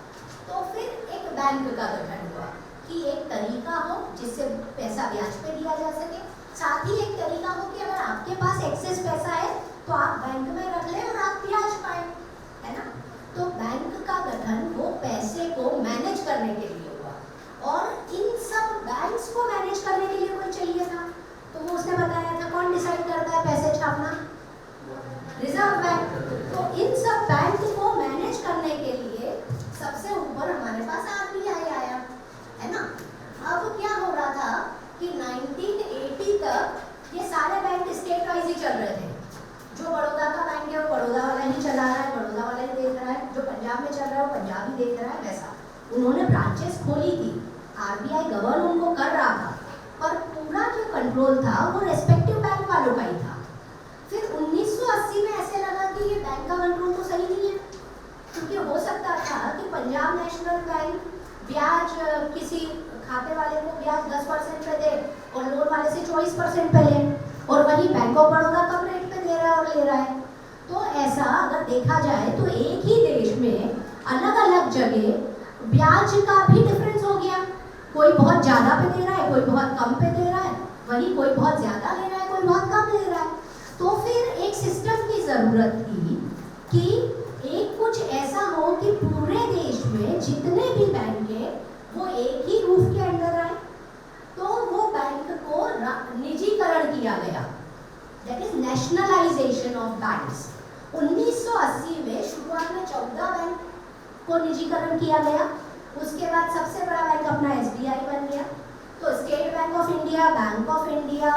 तो फिर एक बैंक का गठन हुआ कि एक तरीका हो जिससे पैसा ब्याज पे दिया जा सके, साथ ही एक तरीका हो कि अगर आपके पास एक्सेस पैसा है तो आप बैंक में रख लें और आप ब्याज पाएं, है ना। तो बैंक का गठन वो पैसे को मैनेज करने के लिए हुआ, और इन सब बैंक्स को मैनेज करने के लिए कोई चाहिए था, तो वो उसने बताया था कौन डिसाइड करता है पैसे छापना, रिजर्व बैंक। तो इन सब बैंक को मैनेज करने के लिए सबसे ऊपर हमारे पास आरबीआई आया, है ना। अब क्या हो रहा था कि 1980 तक ये सारे बैंक स्टेट वाइज ही चल रहे थे, जो बड़ौदा का बैंक है वो बड़ौदा वाला ही चला रहा है, बड़ौदा वाला ही देख रहा है, जो पंजाब में चल रहा है वो पंजाब ही देख रहा है, वैसा उन्होंने ब्रांचेस खोली थी, आरबीआई गवर्न उनको कर रहा था, पर पूरा जो कंट्रोल था वो रेस्पेक्टिव बैंक वालों का ही था। फिर 1980 में ऐसे लगा कि ये बैंक का कंट्रोल तो सही नहीं है, क्योंकि हो सकता था कि पंजाब नेशनल बैंक ब्याज किसी खाते वाले को ब्याज 10% पे दे और लोन वाले से 24% पे ले, और वही bank of Baroda come rate पे दे रहा है और ले रहा है। तो ऐसा अगर देखा जाए तो एक ही देश में अलग अलग जगह ब्याज का भी डिफरेंस हो गया, कोई बहुत ज़्यादा पे दे रहा है, कोई बहुत कम पे दे रहा है, वही कोई बहुत ज़्यादा ले रहा है, कोई बहुत कम ले रहा है। तो फिर एक सिस्टम की ज़रूरत थी कि एक कुछ ऐसा हो कि पूरे देश में जितने भी बैंक हैं वो एक ही रूफ के अंडर आए, तो वो बैंक को निजीकरण किया गया, that is nationalisation of banks. 1980 में शुरुआत में 14 बैंक को निजीकरण किया गया, उसके बाद सबसे बड़ा बैंक अपना एसबीआई बन गया। तो state bank of India, bank of India,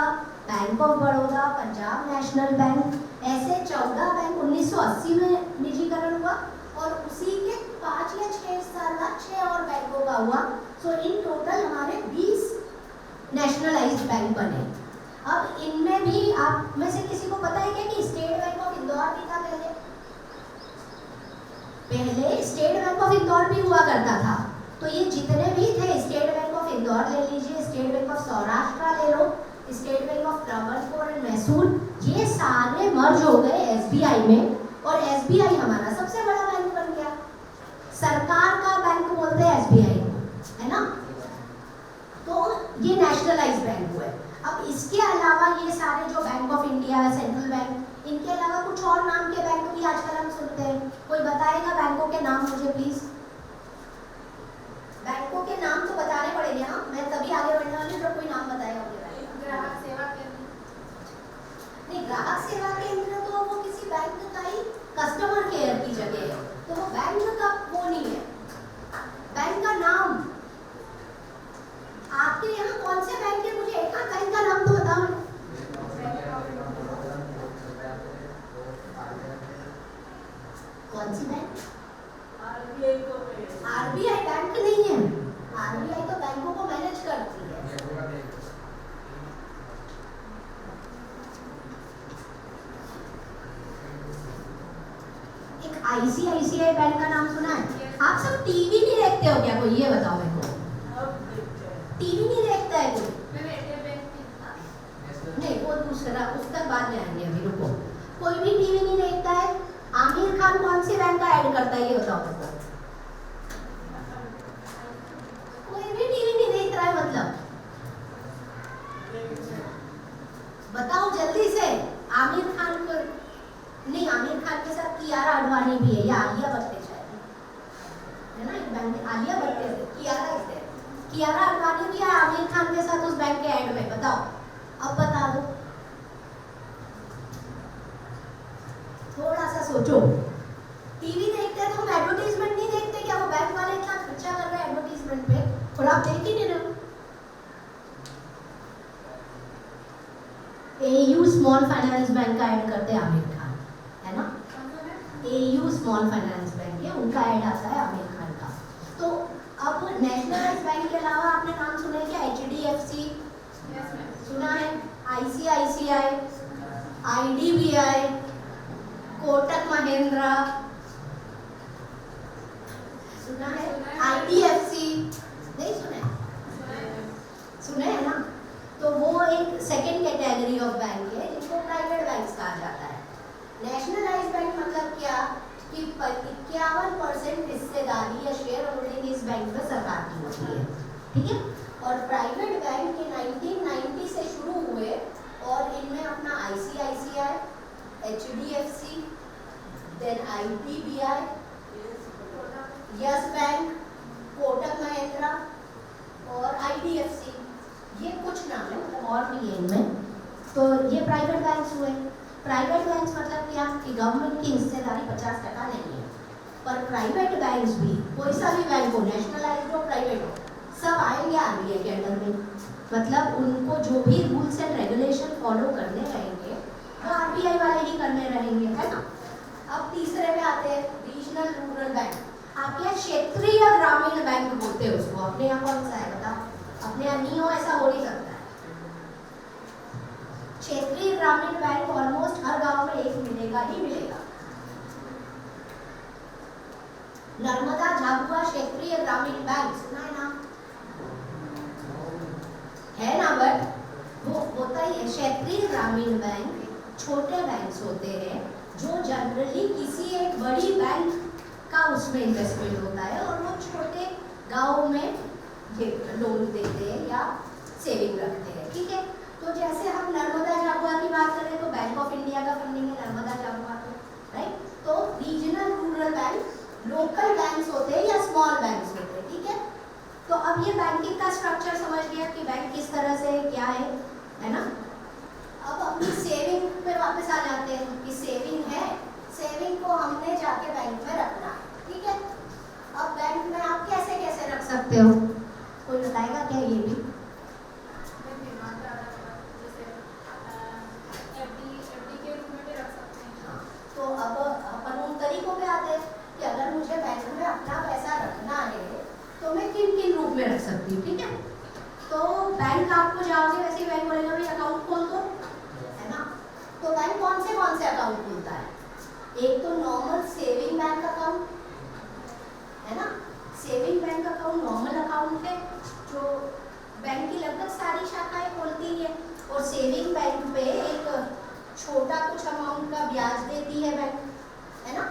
bank of Baroda, Punjab national bank, ऐसे 14 बैंक 1980 में निजीकरण हुआ, और उसी के 5 या 6 साल बाद 6 और बैंकों का हुआ। सो इन टोटल हमारे 20 नेशनलाइज्ड बैंक बने। अब इनमें भी आप में से किसी को पता है क्या कि स्टेट बैंक ऑफ इंदौर भी था पहले? पहले स्टेट बैंक ऑफ इंदौर भी हुआ करता था। तो ये जितने भी थे, स्टेट बैंक ऑफ इंदौर ले लीजिए, स्टेट बैंक ऑफ सौराष्ट्र ले लो, state bank of Travancore and Mysore, ये सारे मर्ज हो गए एसबीआई में, और एसबीआई हमारा सबसे बड़ा बैंक बन गया। सरकार का बैंक बोलते हैं एसबीआई को, है ना। तो ये नेशनलाइज बैंक हुए। अब इसके अलावा ये सारे जो bank of India, central bank, इनके अलावा कुछ और नाम के बैंक भी आजकल हम सुनते हैं। कोई बताएगा बैंकों के नाम मुझे प्लीज? बैंकों के नाम तो बताने पड़ेंगे ना, मैं तभी आगे बढ़ने वाली हूं, कोई नाम बताएगा मुझे? ग्राहक सेवा केंद्र। नहीं, ग्राहक सेवा केंद्र तो वो किसी बैंक का ही कस्टमर केयर की जगह है, तो वो बैंक का वो नहीं है। बैंक का नाम आपके यहाँ कौन से बैंक है? मुझे एक बैंक का नाम तो बताओ। कौन सी बैंक? आरबीआई बैंक नहीं है। आरबीआई तो बैंकों को मैनेज करती है। एक आईसीआईसीआई बैंक का नाम सुना है? आप सब टीवी नहीं देखते हो क्या? कोई ये बताओ मेरे को। टीवी नहीं देखता है कोई? नहीं, वो दूसरा, उस तक बाद में आएंगे, अभी रुको। कोई भी टीवी नहीं देखता है। आमिर खान कौन से बैंक का ऐड करता है ये बताओ मेरे को। कोई भी टीवी नहीं देख रहा है मतलब? बताओ जल्दी से। आमिर खान को नहीं, आमिर खान के साथ कियारा आडवाणी भी है, या आलिया भट्ट है शायद, है ना। एक बैंक आलिया भट्ट है, कियारा इस है, कियारा आडवाणी भी है आमिर खान के साथ उस बैंक के ऐड में। बताओ, अब बता दो, थोड़ा सा सोचो। टीवी देखते हैं तो हम एडवर्टाइजमेंट नहीं देखते क्या? वो बैंक वाले इतना खर्चा कर रहे हैं एडवर्टाइजमेंट पे, और आप देख ही नहीं रहे हो। एयू स्मॉल फाइनेंस बैंक का ऐड करते हैं आमिर खान, है ना। एयू स्मॉल फाइनेंस बैंक है, उनका ऐड आता है आमिर खान का। तो अब नेशनलाइज्ड बैंक के अलावा आपने नाम सुना है क्या? एचडीएफसी सुना है, ICICI, IDBI, कोटक महिंद्रा, सुना है? IDFC, नहीं सुना है? सुने हैं ना? तो वो एक सेकेंड कैटेगरी ऑफ बैंक है जिनको प्राइवेट बैंक्स कहा जाता है। नेशनलाइज्ड बैंक मतलब क्या कि 51% हिस्सेदारी या शेयर होल्डिंग इस बैंक में सरकार की होती है, ठीक है। और प्राइवेट बैंक के 1990 से शुरू हुए और इनमें अपना ICICI, HDFC, then IDBI, yes bank, Kotak Mahindra और IDFC, ये कुछ नाम है, मतलब और भी है इनमें। तो ये प्राइवेट बैंक्स हुए। प्राइवेट बैंक्स मतलब क्या कि गवर्नमेंट की हिस्सेदारी 50% नहीं है, पर प्राइवेट बैंक्स भी, कोई सा भी बैंक हो, नेशनलाइज्ड हो प्राइवेट हो, सब आएंगे RBI के अंडर में। मतलब उनको जो भी रूल्स एंड रेगुलेशन फॉलो करने रहेंगे वो RBI वाले ही करने रहेंगे, है ना। अब तीसरे में आते हैं रीजनल रूरल बैंक। आपके यहाँ क्षेत्रीय ग्रामीण बैंक बोलते हैं उसको, अपने यहाँ कौन सा है बताओ? अपने यहाँ नहीं हो, ऐसा हो नहीं सकता है। क्षेत्रीय ग्रामीण बैंक ऑलमोस्ट हर गांव में एक मिलेगा ही मिलेगा। नर्मदा झाबुआ क्षेत्रीय ग्रामीण बैंक सुना है ना? है ना, बट वो होता ही है। क्षेत्रीय ग्रामीण बैंक छोटे बैंक्स होते हैं जो जनरली किसी एक बड़ी बैंक का उसमें इन्वेस्टमेंट होता है और वो छोटे गाँव में ये लोन देते हैं या सेविंग रखते हैं, ठीक है। तो जैसे हम नर्मदा झाबुआ की बात करें तो बैंक ऑफ इंडिया का फंडिंग है नर्मदा झाबुआ को, राइट। तो regional rural bank local banks होते हैं या स्मॉल बैंक्स होते हैं, ठीक है। तो अब ये बैंकिंग का स्ट्रक्चर समझ गया कि बैंक किस तरह से क्या है ना। अब अपनी सेविंग पे वापस आ जाते हैं कि सेविंग है, सेविंग को हमने जाके बैंक में रखना है, ठीक है। अब बैंक में आप कैसे कैसे रख सकते हो, कोई बताएगा क्या? ये भी तो अब अपन उन तरीकों पे आते हैं कि अगर मुझे बैंक में अपना पैसा रखना है तो मैं किन किन रूप में रख सकती हूँ, ठीक है। तो बैंक आपको जाओगे वैसे ही बैंक बोलेगा भाई अकाउंट खोल दो, है ना। तो बैंक कौन से अकाउंट खोलता है? एक तो नॉर्मल सेविंग बैंक अकाउंट है ना। Saving bank account normal account है जो बैंक की लगभग सारी शाखाएं खोलती है और सेविंग बैंक पे एक छोटा कुछ अमाउंट का ब्याज देती है बैंक, है ना।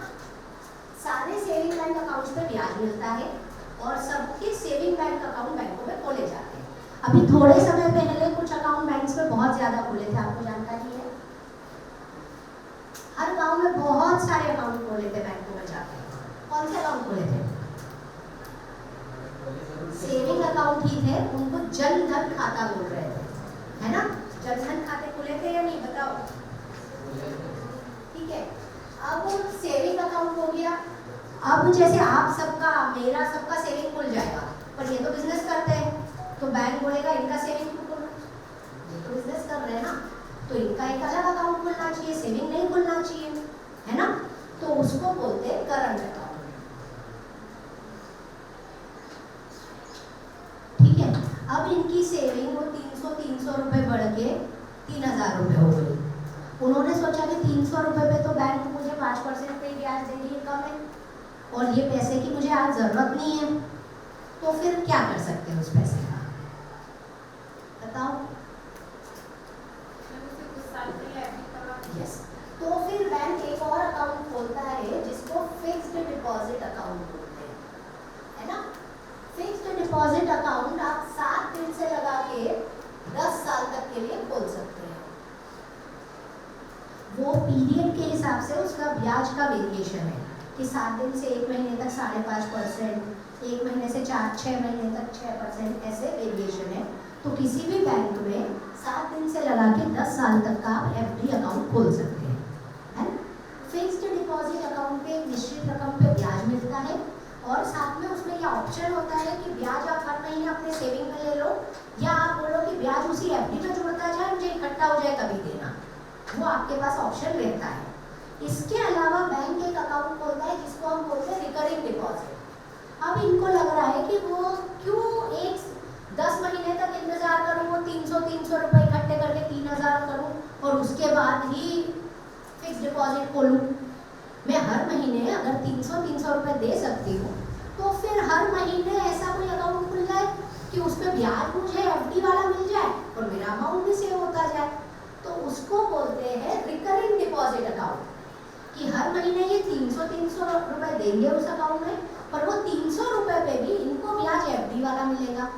सारे सेविंग बैंक अकाउंट्स पे ब्याज मिलता है और सबके सेविंग बैंक अकाउंट बैंकों में खोले जाते हैं। अभी थोड़े समय पहले कुछ अकाउंट बैंक्स में बहुत ज़्यादा खुले थे, आपको जानकारी है? हर गांव में बहुत सारे अकाउंट खोले थे बैंकों में जाके। कौन से अकाउंट खोले थे? सेविंग अकाउंट ही थे, उनको जन धन खाता बोल रहे थे, है ना। जन धन खाते खुले थे या नहीं बताओ? ठीक है। अब सेविंग अकाउंट हो गया। अब जैसे आप सबका मेरा सबका सेविंग खुल जाएगा, पर ये तो बिजनेस करते हैं तो बैंक बोलेगा इनका सेविंग तो खुलना, ये तो बिजनेस कर रहे हैं ना, तो इनका एक अलग अकाउंट खुलना चाहिए, सेविंग नहीं खुलना चाहिए, है ना। तो उसको बोलते हैं करंट अकाउंट, ठीक है। अब इनकी सेविंग वो 300 रुपए बढ़ के 3000 रुपए हो गई। उन्होंने सोचा कि 300 रुपए पे तो बैंक मुझे 5% पे ब्याज दे रही है, कम है, और ये पैसे की मुझे आज जरूरत नहीं है, तो फिर क्या कर सकते हैं उस पैसे का, बताओ? यस, तो फिर बैंक एक और अकाउंट खोलता है जिसको फिक्स्ड डिपॉजिट अकाउंट बोलते हैं, है ना। फिक्स्ड डिपॉजिट अकाउंट आप 7 दिन से लगा के 10 साल तक के लिए खोल सकते हैं। वो पीरियड के हिसाब से उसका ब्याज का वेरिएशन है कि 7 दिन से 1 महीने तक 5.5%, 1 महीने से 4-6 महीने तक 6%, ऐसे वेरिएशन है। तो किसी भी बैंक में 7 दिन से लगा के 10 साल तक का आप FD अकाउंट खोल सकते हैं, है ना। फिक्स्ड डिपॉजिट अकाउंट पे निश्चित रकम पे ब्याज मिलता है और साथ में उसमें यह ऑप्शन होता है कि ब्याज आप हर महीने अपने सेविंग में ले लो या आप बोलो कि ब्याज उसी FD में जुड़ता जाए, मुझे इकट्ठा हो जाए तभी देना, वो आपके पास ऑप्शन रहता है। इसके अलावा बैंक एक अकाउंट खोलता है जिसको हम बोलते हैं रिकरिंग डिपॉजिट। अब इनको लग रहा है कि वो क्यों 10 महीने तक इंतजार करूँ, वो 300 रुपए इकट्ठे करके 3000 उसके बाद ही फिक्स डिपॉजिट खोलूँ। मैं हर महीने अगर 300 रुपए दे सकती हूँ तो फिर हर महीने ऐसा कोई अकाउंट खुल जाए कि उसमें ब्याज मुझे एफडी वाला मिल जाए और मेरा अमाउंट भी सेव होता जाए। तो उसको बोलते हैं रिकरिंग डिपॉजिट अकाउंट, कि हर महीने ये 300 रुपए देंगे उस अकाउंट में, पर वो 300 रुपए पे भी इनको ब्याज एफडी वाला मिलेगा,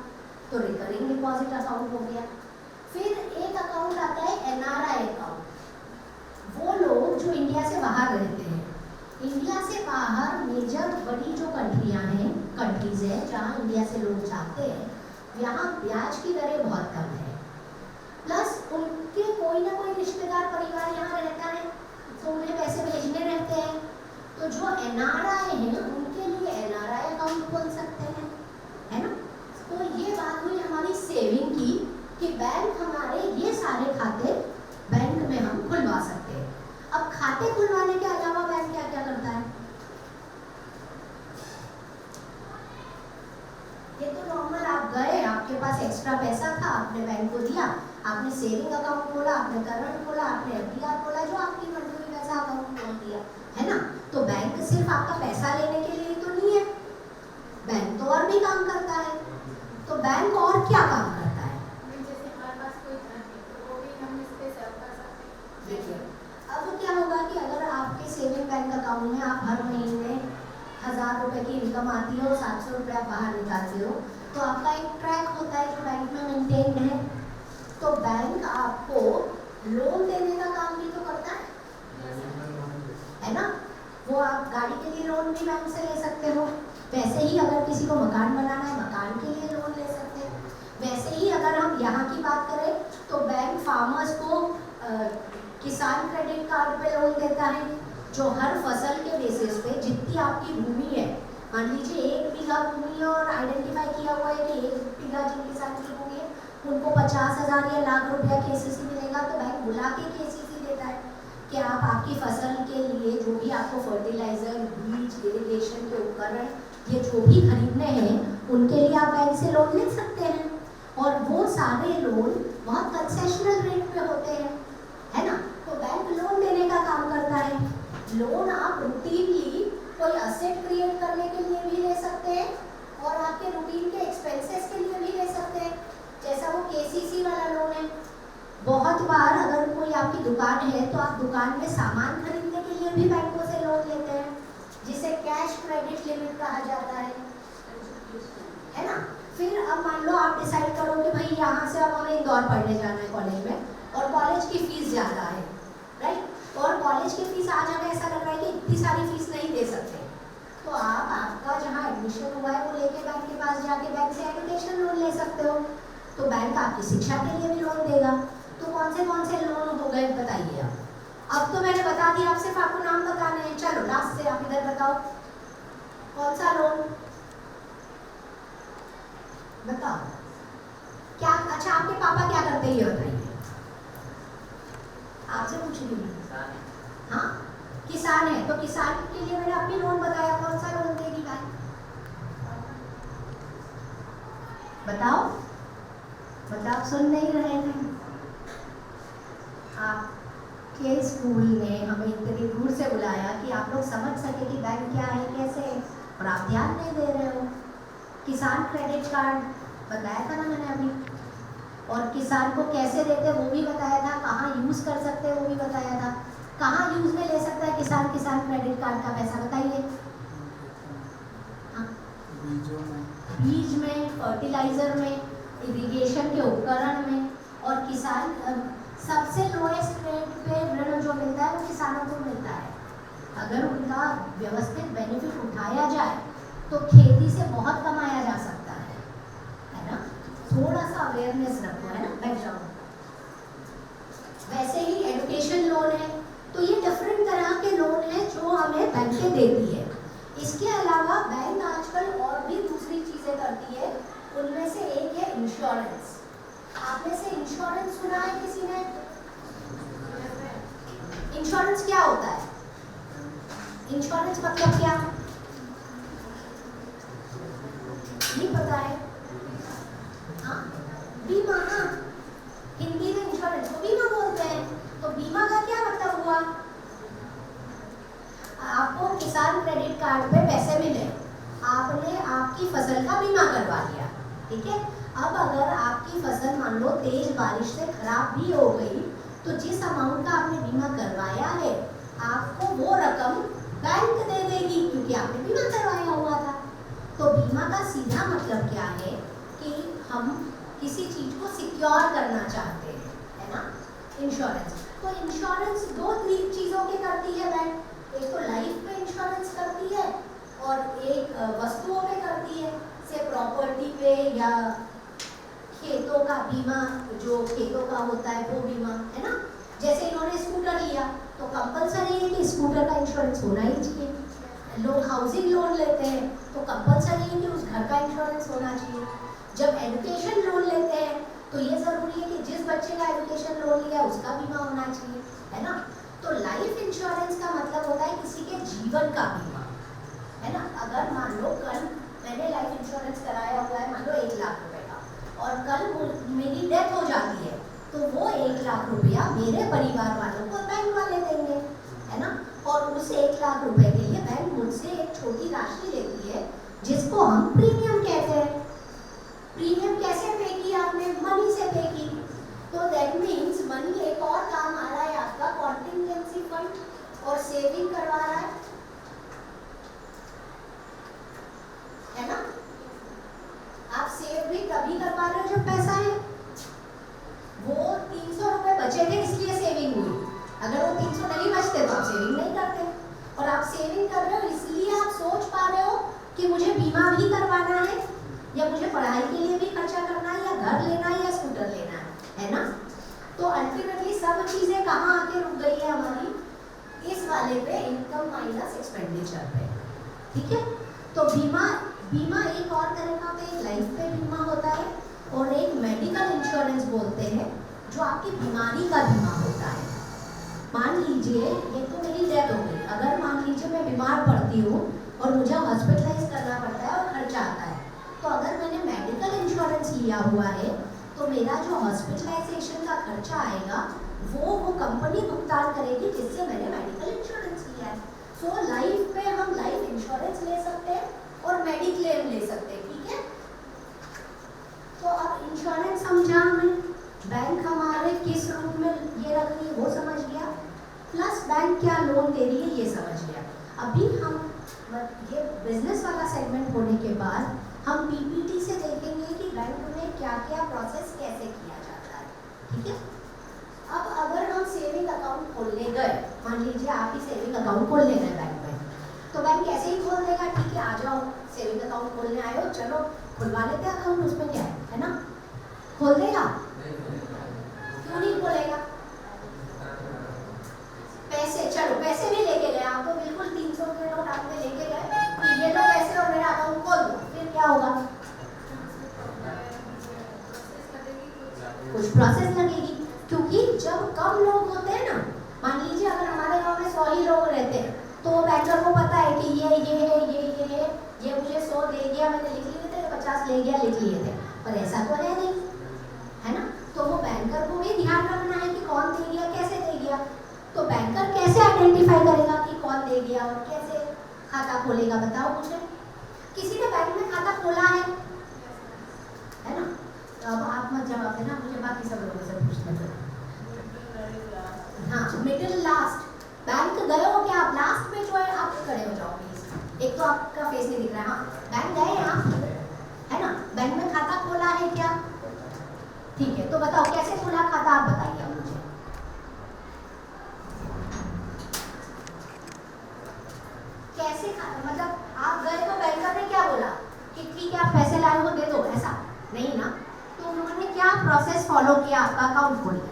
तो रिकरिंग डिपॉजिट अकाउंट हो गया। फिर एक अकाउंट आता है एनआरआई अकाउंट। वो लोग जो इंडिया से बाहर रहते हैं, इंडिया से बाहर मेजर बड़ी जो कंट्रीज हैं जहाँ इंडिया से लोग जाते हैं, यहाँ ब्याज की दरें बहुत कम है, प्लस उनके कोई ना कोई रिश्तेदार परिवार यहाँ रहता है तो उन्हें पैसे भेजने रहते हैं। तो जो एनआरआई हैं उनके लिए एनआरआई अकाउंट खोल सकते हैं, है ना। तो ये बात हुई हमारी सेविंग की, कि बैंक हमारे ये सारे खाते बैंक में हम खुलवा सकते हैं। अब खाते खुलवाने के अलावा बैंक क्या क्या करता है? ये तो नॉर्मल, आप गए, आपके पास एक्स्ट्रा पैसा था, आपने बैंक को दिया, आपने सेविंग अकाउंट खोला, आपने करंट खोला, आपने एफडीआर खोला, जो आपकी मर्जी में पैसा अकाउंट खोल दिया, है ना। तो बैंक सिर्फ आपका पैसा लेने के लिए तो नहीं है, बैंक तो और भी काम करता है। तो बैंक और क्या काम करता है? जैसे हमारे पास कोई धन है तो वो भी हम इस पे सेव कर सकते हैं। देखिए, अब क्या होगा कि अगर आपके सेविंग बैंक अकाउंट में आप हर महीने 1000 रुपए की इनकम आती है और 700 रुपये आप बाहर निकालते हो, तो आपका एक ट्रैक होता है जो बैंक में मेंटेन्ड है। तो बैंक आपको लोन देने का काम भी तो करता है ना। वो आप गाड़ी के लिए लोन भी बैंक से ले सकते हो, वैसे ही अगर किसी को मकान बनाना है मकान के लिए लोन ले सकते हैं। वैसे ही अगर हम यहाँ की बात करें तो बैंक फार्मर्स को किसान क्रेडिट कार्ड पे लोन देता है, जो हर फसल के बेसिस पे जितनी आपकी भूमि है, मान लीजिए 1 बीघा भूमि है और आइडेंटिफाई किया हुआ है कि 1 बीघा जिन किसान की भूमि है उनको 50,000 या लाख रुपया केसीसी मिलेगा, तो बैंक बुला के केसीसी देता है कि आप आपकी फसल के लिए जो भी आपको फर्टिलाइजर, बीज, इरिगेशन के उपकरण, ये जो भी खरीदने हैं उनके लिए आप बैंक से लोन ले सकते हैं। और वो सारे लोन बहुत कंसेशनल रेट पे होते हैं, है ना। तो बैंक लोन देने का काम करता है। लोन आप रूटीनली कोई असेट क्रिएट करने के लिए भी ले सकते हैं और आपके रूटीन के एक्सपेंसेस के लिए भी ले सकते हैं, जैसा वो केसीसी वाला लोन है। बहुत बार अगर कोई आपकी दुकान है तो आप दुकान में सामान खरीदने के लिए भी बैंकों से लोन लेते हैं, जिसे कैश क्रेडिट लिमिट कहा जाता है ना। फिर अब मान लो आप डिसाइड करो कि भाई यहाँ से अब हमें इंदौर पढ़ने जाना है कॉलेज में, और कॉलेज की फीस ज़्यादा है, राइट। और कॉलेज की फीस आज हमें ऐसा लग रहा है कि इतनी सारी फीस नहीं दे सकते, तो आप आपका जहाँ एडमिशन हुआ है वो लेके बैंक के पास जाके बैंक से एजुकेशन लोन ले सकते हो। तो बैंक आपकी शिक्षा के लिए भी लोन देगा। तो कौन से लोन हो गए बताइए आप। अब तो मैंने बता दिया, आप सिर्फ आपको नाम बताने हैं। चलो लास्ट से आप इधर बताओ, कौन सा लोन बताओ। क्या, अच्छा आपके पापा क्या करते हैं ये बताइए, आपसे पूछ रही हूँ। हाँ, किसान है, तो किसान के लिए मैंने अपनी लोन बताया, कौन सा लोन देगी बैंक बताओ। मतलब सुन नहीं रहे थे। आपके स्कूल ने हमें इतनी दूर से बुलाया कि आप लोग समझ सके कि बैंक क्या है, कैसे है, और आप ध्यान नहीं दे रहे हो। किसान क्रेडिट कार्ड बताया था ना मैंने अभी, और किसान को कैसे देते वो भी बताया था, कहाँ यूज़ कर सकते हैं वो भी बताया था। कहाँ यूज़ में ले सकता है किसान क्रेडिट कार्ड का पैसा बताइए। हाँ, बीज में, फर्टिलाइजर में, इरिगेशन के उपकरण में, और किसान सबसे लोएस्ट रेट पे ऋण जो मिलता है वो किसानों को मिलता है। अगर उनका व्यवस्थित बेनिफिट उठाया जाए तो खेती से बहुत कमाया जा सकता है ना। थोड़ा सा अवेयरनेस रखो, है ना, बैकग्राउंड। वैसे ही एजुकेशन लोन है, तो ये डिफरेंट तरह के लोन है जो हमें बैंकें देती है। इसके अलावा बैंक आजकल और भी दूसरी चीज़ें करती है, उनमें से एक है इंश्योरेंस। आप में से इंश्योरेंस सुना है किसी ने? इंश्योरेंस क्या होता है? इंश्योरेंस मतलब क्या, नहीं पता है? हाँ, बीमा। हाँ, हिंदी में इंश्योरेंस को बीमा बोलते हैं। तो ठीक है। अब अगर आपकी फसल मान लो तेज बारिश से खराब भी हो गई, तो जिस अमाउंट का आपने बीमा करवाया है आपको वो रकम बैंक दे देगी, क्योंकि आपने बीमा करवाया हुआ था। तो बीमा का सीधा मतलब क्या है कि हम किसी चीज को सिक्योर करना चाहते हैं, है ना। इंश्योरेंस, तो इंश्योरेंस दो चीजों की करती है बैंक, एक तो लाइफ पे इंश्योरेंस करती है और एक वस्तुओं पे करती है, से प्रॉपर्टी पे या खेतों का बीमा, जो खेतों का होता है वो बीमा, है ना। जैसे इन्होंने स्कूटर लिया तो कंपलसरी है कि स्कूटर का इंश्योरेंस होना ही चाहिए। लोग हाउसिंग लोन लेते हैं तो कंपलसरी है कि उस घर का इंश्योरेंस होना चाहिए। जब एजुकेशन लोन लेते हैं तो ये जरूरी है कि जिस बच्चे का एजुकेशन लोन लिया उसका बीमा होना चाहिए, है ना। तो लाइफ इंश्योरेंस का मतलब होता है किसी के जीवन का बीमा, है ना। अगर मान लो कल मैंने लाइफ इंश्योरेंस कराया हुआ है मान लो 1 लाख रुपए का, और कल मेरी डेथ हो जाती है तो वो 1 लाख रुपया मेरे परिवार वालों को बैंक वाले देंगे, है ना। और उस 1 लाख रुपए के लिए बैंक मुझसे एक छोटी राशि लेती है जिसको हम प्रीमियम कहते हैं। प्रीमियम कैसे पे की आपने? मनी से पे की। तो दैट मीन्स मनी एक और काम आ रहा है आपका, कॉन्टिजेंसी फंड और सेविंग करवा रहा है ना। आप सेव भी तभी कर पा रहे हो जब पैसा है। वो 300 रुपए बचे थे इसलिए सेविंग हुई, अगर वो 300 नहीं बचते तो आप सेविंग नहीं करते। और आप सेविंग कर रहे हो इसलिए आप सोच पा रहे हो कि मुझे बीमा भी करवाना है, या मुझे पढ़ाई के लिए भी खर्चा करना है, या घर लेना है, या स्कूटर लेना है ना। तो अल्टीमेटली सब चीजें कहाँ आके रुक गई है हमारी? इस वाले पे, इनकम माइनस एक्सपेंडिचर पे, ठीक है। तो बीमा एक और तरह का होता है, एक लाइफ पे बीमा होता है और एक मेडिकल इंश्योरेंस बोलते हैं जो आपकी बीमारी का बीमा होता है। मान लीजिए ये तो मेरी डेथ हो गई, अगर मान लीजिए मैं बीमार पड़ती हूँ और मुझे हॉस्पिटलाइज करना पड़ता है और खर्चा आता है, तो अगर मैंने मेडिकल इंश्योरेंस लिया हुआ है तो मेरा जो हॉस्पिटलाइजेशन का खर्चा आएगा वो कंपनी भुगतान करेगी जिससे मैंने मेडिकल इंश्योरेंस लिया है। सो लाइफ पे हम लाइफ इंश्योरेंस ले सकते हैं और मेडिक्लेम ले सकते हैं, ठीक है। तो अब इंश्योरेंस समझा हमें, बैंक हमारे किस रूप में ये रख रही है वो समझ गया, प्लस बैंक क्या लोन दे रही है ये समझ गया। अभी हम ये बिजनेस वाला सेगमेंट होने के बाद हम पीपीटी से देखेंगे कि बैंक में क्या क्या प्रोसेस कैसे किया जाता है, ठीक है। अब अगर हम सेविंग अकाउंट खोलने गए, मान लीजिए आप ही सेविंग अकाउंट खोलने गए बैंक में, तो बैंक ऐसे ही खोल देगा, ठीक है आ जाओ सेविंग अकाउंट खोलने आए हो, चलो खुलवा लेते हैं अकाउंट, उसमें क्या है ना। खोल देगा? क्यों नहीं खोलेगा? पैसे, चलो पैसे भी लेके गए आप, तो बिल्कुल 300 के नोट आपने लेके गए, तो ये लो पैसे और मेरा अकाउंट खोल दो, फिर क्या होगा? कुछ प्रोसेस लगेगी, क्योंकि जब कम लोग होते हैं ना, मान लीजिए अगर हमारे गांव में 100 ही लोग रहते हैं तो बैंकर को पता है कि ये है, ये मुझे 100 दे गया, मैंने लिख लिए थे, 50 ले गया, लिख लिए थे, पर ऐसा तो है नहीं, है ना। तो वो बैंकर को भी ध्यान रखना है कि कौन दे गया, कैसे दे गया। तो बैंकर कैसे आइडेंटिफाई करेगा कि कौन दे गया और कैसे खाता खोलेगा? बताओ मुझे। किसी ने बैंक में खाता खोला है ना। तो अब आप मत जवाब देना, मुझे बाकी सब लोगों से पूछना चाहिए। हाँ, मिडिल लास्ट। बैंक गए हो क्या आप? लास्ट में जो है आप खड़े हो जाओ प्लीज, एक तो आपका फेस नहीं दिख रहा है। हाँ, बैंक गए हैं आप, है ना। बैंक में खाता खोला है क्या? ठीक है, तो बताओ कैसे खोला खाता, आप बताइए मुझे। कैसे मतलब आप गए तो बैंकर ने क्या बोला कि ठीक है आप पैसे लाए हो दे दो, ऐसा नहीं ना। तो उन्होंने क्या प्रोसेस फॉलो किया आपका अकाउंट खोलने में?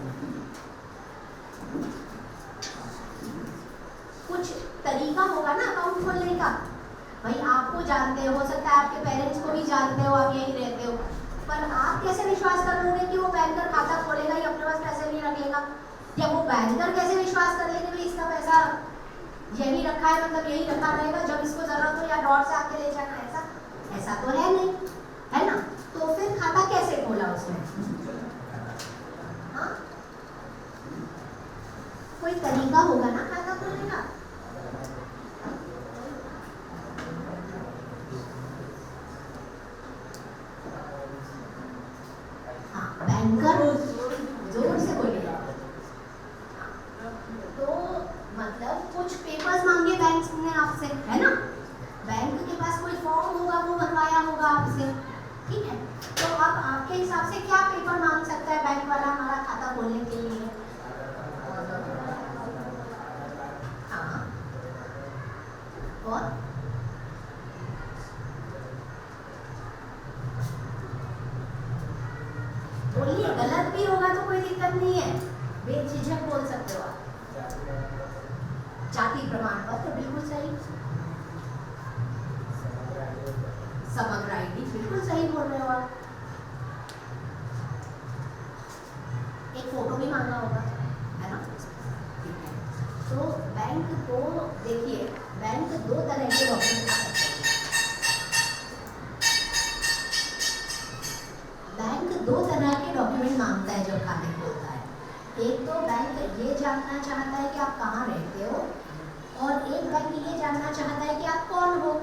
कुछ तरीका होगा ना अकाउंट खोलने का। भाई आपको जानते हो सकता है आपके पेरेंट्स को भी जानते हो, आप यही रहते हो, पर आप कैसे विश्वास कर लोगे कि वो बैंकर खाता खोलेगा या अपने पास पैसे नहीं रख लेगा? या वो बैंकर कैसे विश्वास कर लेगा कि इसका पैसा यही रखा है, मतलब यही रखा रहेगा, जब इसको जरूरत हो या डॉट से आके ले जाना, ऐसा तो है नहीं, है ना। तो फिर खाता कैसे खोला उसने? हाँ, कोई तरीका होगा ना खाता खोलने का। खोलने के लिए। हाँ, और बोलिए, गलत भी होगा तो कोई दिक्कत नहीं है, बेझिझक बोल सकते हो आप। जाति प्रमाण पत्र बिल्कुल सही, समग्र आईडी बिल्कुल सही बोल रहे हो आप। एक फोटो भी मांगा होगा, है ना? ठीक है। तो बैंक को देखिए, बैंक दो तरह के डॉक्यूमेंट सकते हैं। बैंक दो तरह के डॉक्यूमेंट मांगता है जब खाते खोलता है। एक तो बैंक ये जानना चाहता है कि आप कहाँ रहते हो, और एक बैंक ये जानना चाहता है कि आप कौन हो।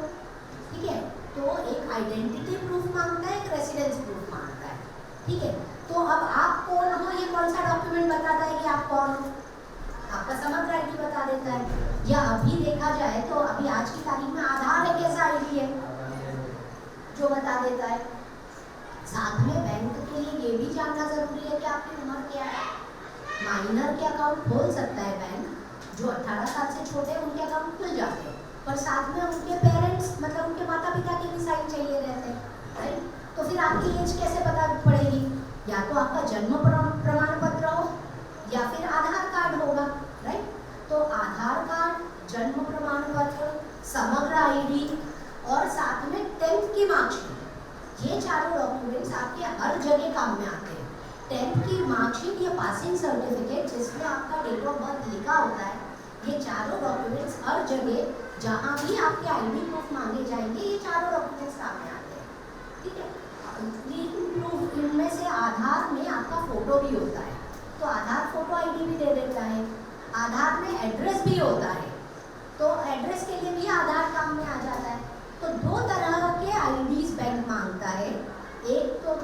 ठीक है, तो एक आइडेंटिटी प्रूफ मांगता है, एक रेसिडेंस प्रूफ मांगता है। ठीक है, तो अब आप कौन हो, ये कौन सा डॉक्यूमेंट बताता है कि आप कौन हो? आपका समग्र आईडी बता देता है। या अभी देखा जाए तो अभी आज की तारीख में आधार एक ऐसा आईडी है जो बता देता है। साथ में बैंक के लिए ये भी जानना जरूरी है कि आपकी उम्र क्या है। माइनर के अकाउंट खोल सकता है बैंक, जो 18 साल से छोटे हैं उनके अकाउंट खुल जाते हैं, पर साथ में उनके पेरेंट्स मतलब उनके माता पिता के भी साइन चाहिए रहते हैं, राइट? तो फिर आपकी एज कैसे पता पड़ेगी? या तो आपका जन्म प्रमाण पत्र हो या फिर आधार कार्ड होगा, राइट? तो आधार कार्ड, जन्म प्रमाण पत्र, समग्र आईडी और साथ में 10th की मार्कशीट, ये चारों डॉक्यूमेंट्स आपके हर जगह काम में आते हैं। 10th की मार्कशीट या पासिंग सर्टिफिकेट जिसमें आपका डेट ऑफ बर्थ लिखा होता है, ये चारों डॉक्यूमेंट्स हर जगह जहाँ भी आपके आईडी प्रूफ मांगे जाएंगे, ये चारों डॉक्यूमेंट्स सामने आते हैं। ठीक है, प्रूफ इनमें से आधार में आपका फोटो भी होता है, तो आधार फोटो आईडी भी दे देता है। आधार में एड्रेस भी होता है, तो एड्रेस के लिए भी आधार काम में आ जाता है। तो दो तरह के आईडीज बैंक मांगता है, एक तो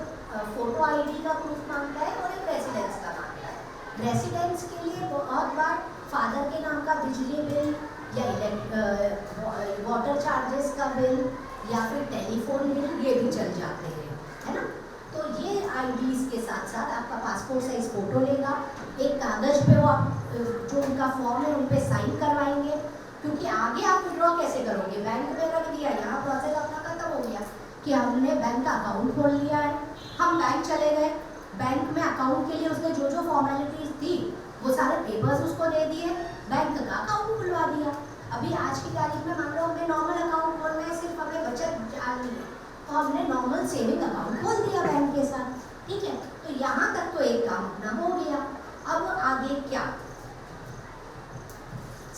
फोटो आईडी का प्रूफ मांगता है और एक रेसिडेंस का मांगता है। रेसिडेंस के लिए बहुत बार फादर के नाम का बिजली बिल या वाटर चार्जेस का बिल या फिर टेलीफोन बिल, ये भी चल जाते हैं, है ना? तो ये आईडीज के साथ साथ आपका पासपोर्ट साइज फोटो लेगा, एक कागज पे वो आप जो उनका फॉर्म है उन पे साइन करवाएंगे, क्योंकि आगे आप विड्रॉ कैसे करोगे? बैंक में रख दिया, यहाँ प्रोसेस अपना खत्म हो गया कि हमने बैंक का अकाउंट खोल लिया है, हम बैंक चले गए, बैंक में अकाउंट के लिए उसने जो जो फॉर्मेलिटीज थी वो सारे पेपर्स उसको दे दिए, बैंक का अकाउंट खुलवा दिया। अभी आज की तारीख में मान लो हमें नॉर्मल अकाउंट खोलना है, सिर्फ हमें बचत डालनी है, तो हमने नॉर्मल सेविंग अकाउंट खोल दिया बैंक के साथ। ठीक है, तो यहाँ तक तो एक काम अपना हो गया। अब आगे क्या?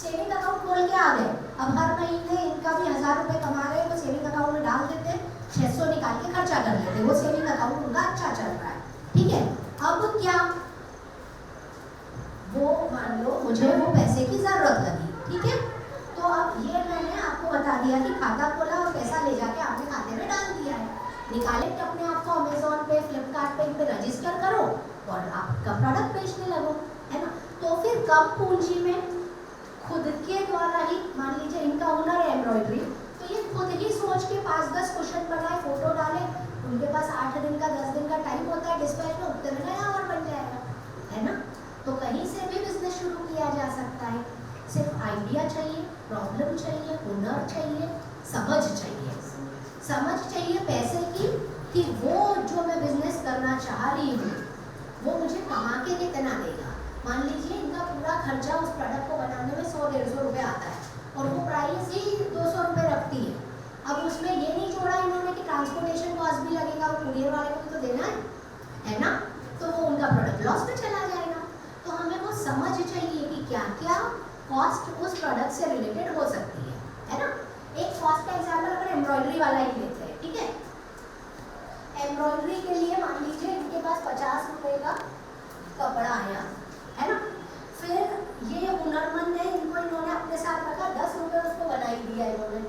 सेविंग अकाउंट खोल के आ गए, अब हर महीने इनका भी 1000 रुपये कमा रहे हैं, वो सेविंग अकाउंट में डाल देते, 600 निकाल के खर्चा कर लेते, वो सेविंग अकाउंट उनका अच्छा चल रहा है। ठीक है, अब क्या? वो मान लो मुझे वो पैसे की जरूरत लगी, ठीक है, तो अब ये मैंने आपको बता दिया कि खाता खोला और पैसा ले जाके आपने खाते में डाल दिया है, निकाले कि अपने आप को अमेजोन पे, फ्लिपकार्ट पे इन पे रजिस्टर करो और आपका प्रोडक्ट बेचने लगो, है ना? तो फिर कम पूंजी में खुद के द्वारा ही, मान लीजिए इनका हुनर है एम्ब्रॉयडरी, तो ये खुद ही सोच के 5-10 क्वेश्चन बनाए, फोटो डाले, उनके पास 8 दिन का 10 दिन का टाइम होता है, डिस्पैच में उतने में नया और बन जाएगा, है ना? तो कहीं से भी बिजनेस शुरू किया जा सकता है। सिर्फ आइडिया चाहिए, प्रॉब्लम चाहिए, हुनर चाहिए, समझ चाहिए। समझ चाहिए पैसे की कि वो जो मैं बिजनेस करना चाह रही हूँ वो मुझे कमा के कितना देगा। मान लीजिए इनका पूरा खर्चा उस प्रोडक्ट को बनाने में 100-150 रुपये आता है और वो प्राइस ही 200 रुपये रखती है। अब उसमें ये नहीं जोड़ा इन्होंने कि ट्रांसपोर्टेशन कॉस्ट भी लगेगा, वो कुरियर वाले को भी तो देना है ना? तो वो उनका प्रोडक्ट लॉस में चला जाएगा। तो हमें वो समझ चाहिए कि क्या क्या कॉस्ट उस प्रोडक्ट से रिलेटेड हो सकती है ना? एक कॉस्ट का एग्जाम्पल अगर एम्ब्रॉयडरी वाला ही लेते हैं, ठीक है? एम्ब्रॉयडरी के लिए मान लीजिए इनके पास 50 रुपये का कपड़ा आया, है ना? फिर ये हुनरमंद है, इनको इन्होंने अपने साथ रखा, 10 रुपये उसको बना ही दिया इन्होंने,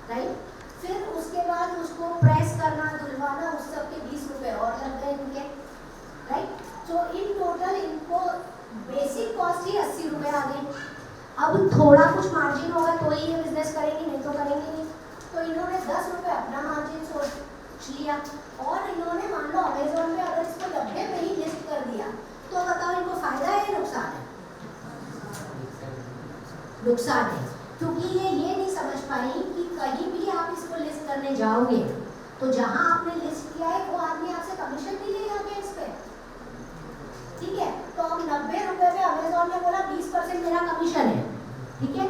राइट? फिर उसके बाद उसको प्रेस करना, धुलवाना, उस सब के 20 रुपये और लग गए इनके, राइट? तो इन टोटल इनको बेसिक कॉस्ट ही 80 रुपये आ गई। अब थोड़ा कुछ मार्जिन होगा तो ही ये बिजनेस करेंगे, नहीं तो करेंगे नहीं। तो इन्होंने 10 रुपये अपना मार्जिन सोच लिया और इन्होंने मान लो अमेजोन पे अगर इसको 90 पे ही लिस्ट कर दिया तो बताओ नुकसान है, क्योंकि ये नहीं समझ पाई कि कहीं भी आप इसको लिस्ट करने जाओगे तो जहां आपने लिस्ट किया है वो आदमी आपसे कमीशन भी लेगा इस पे, ठीक है। तो हम 90 रुपए पे अमेजोन ने बोला 20% मेरा कमीशन है, ठीक है।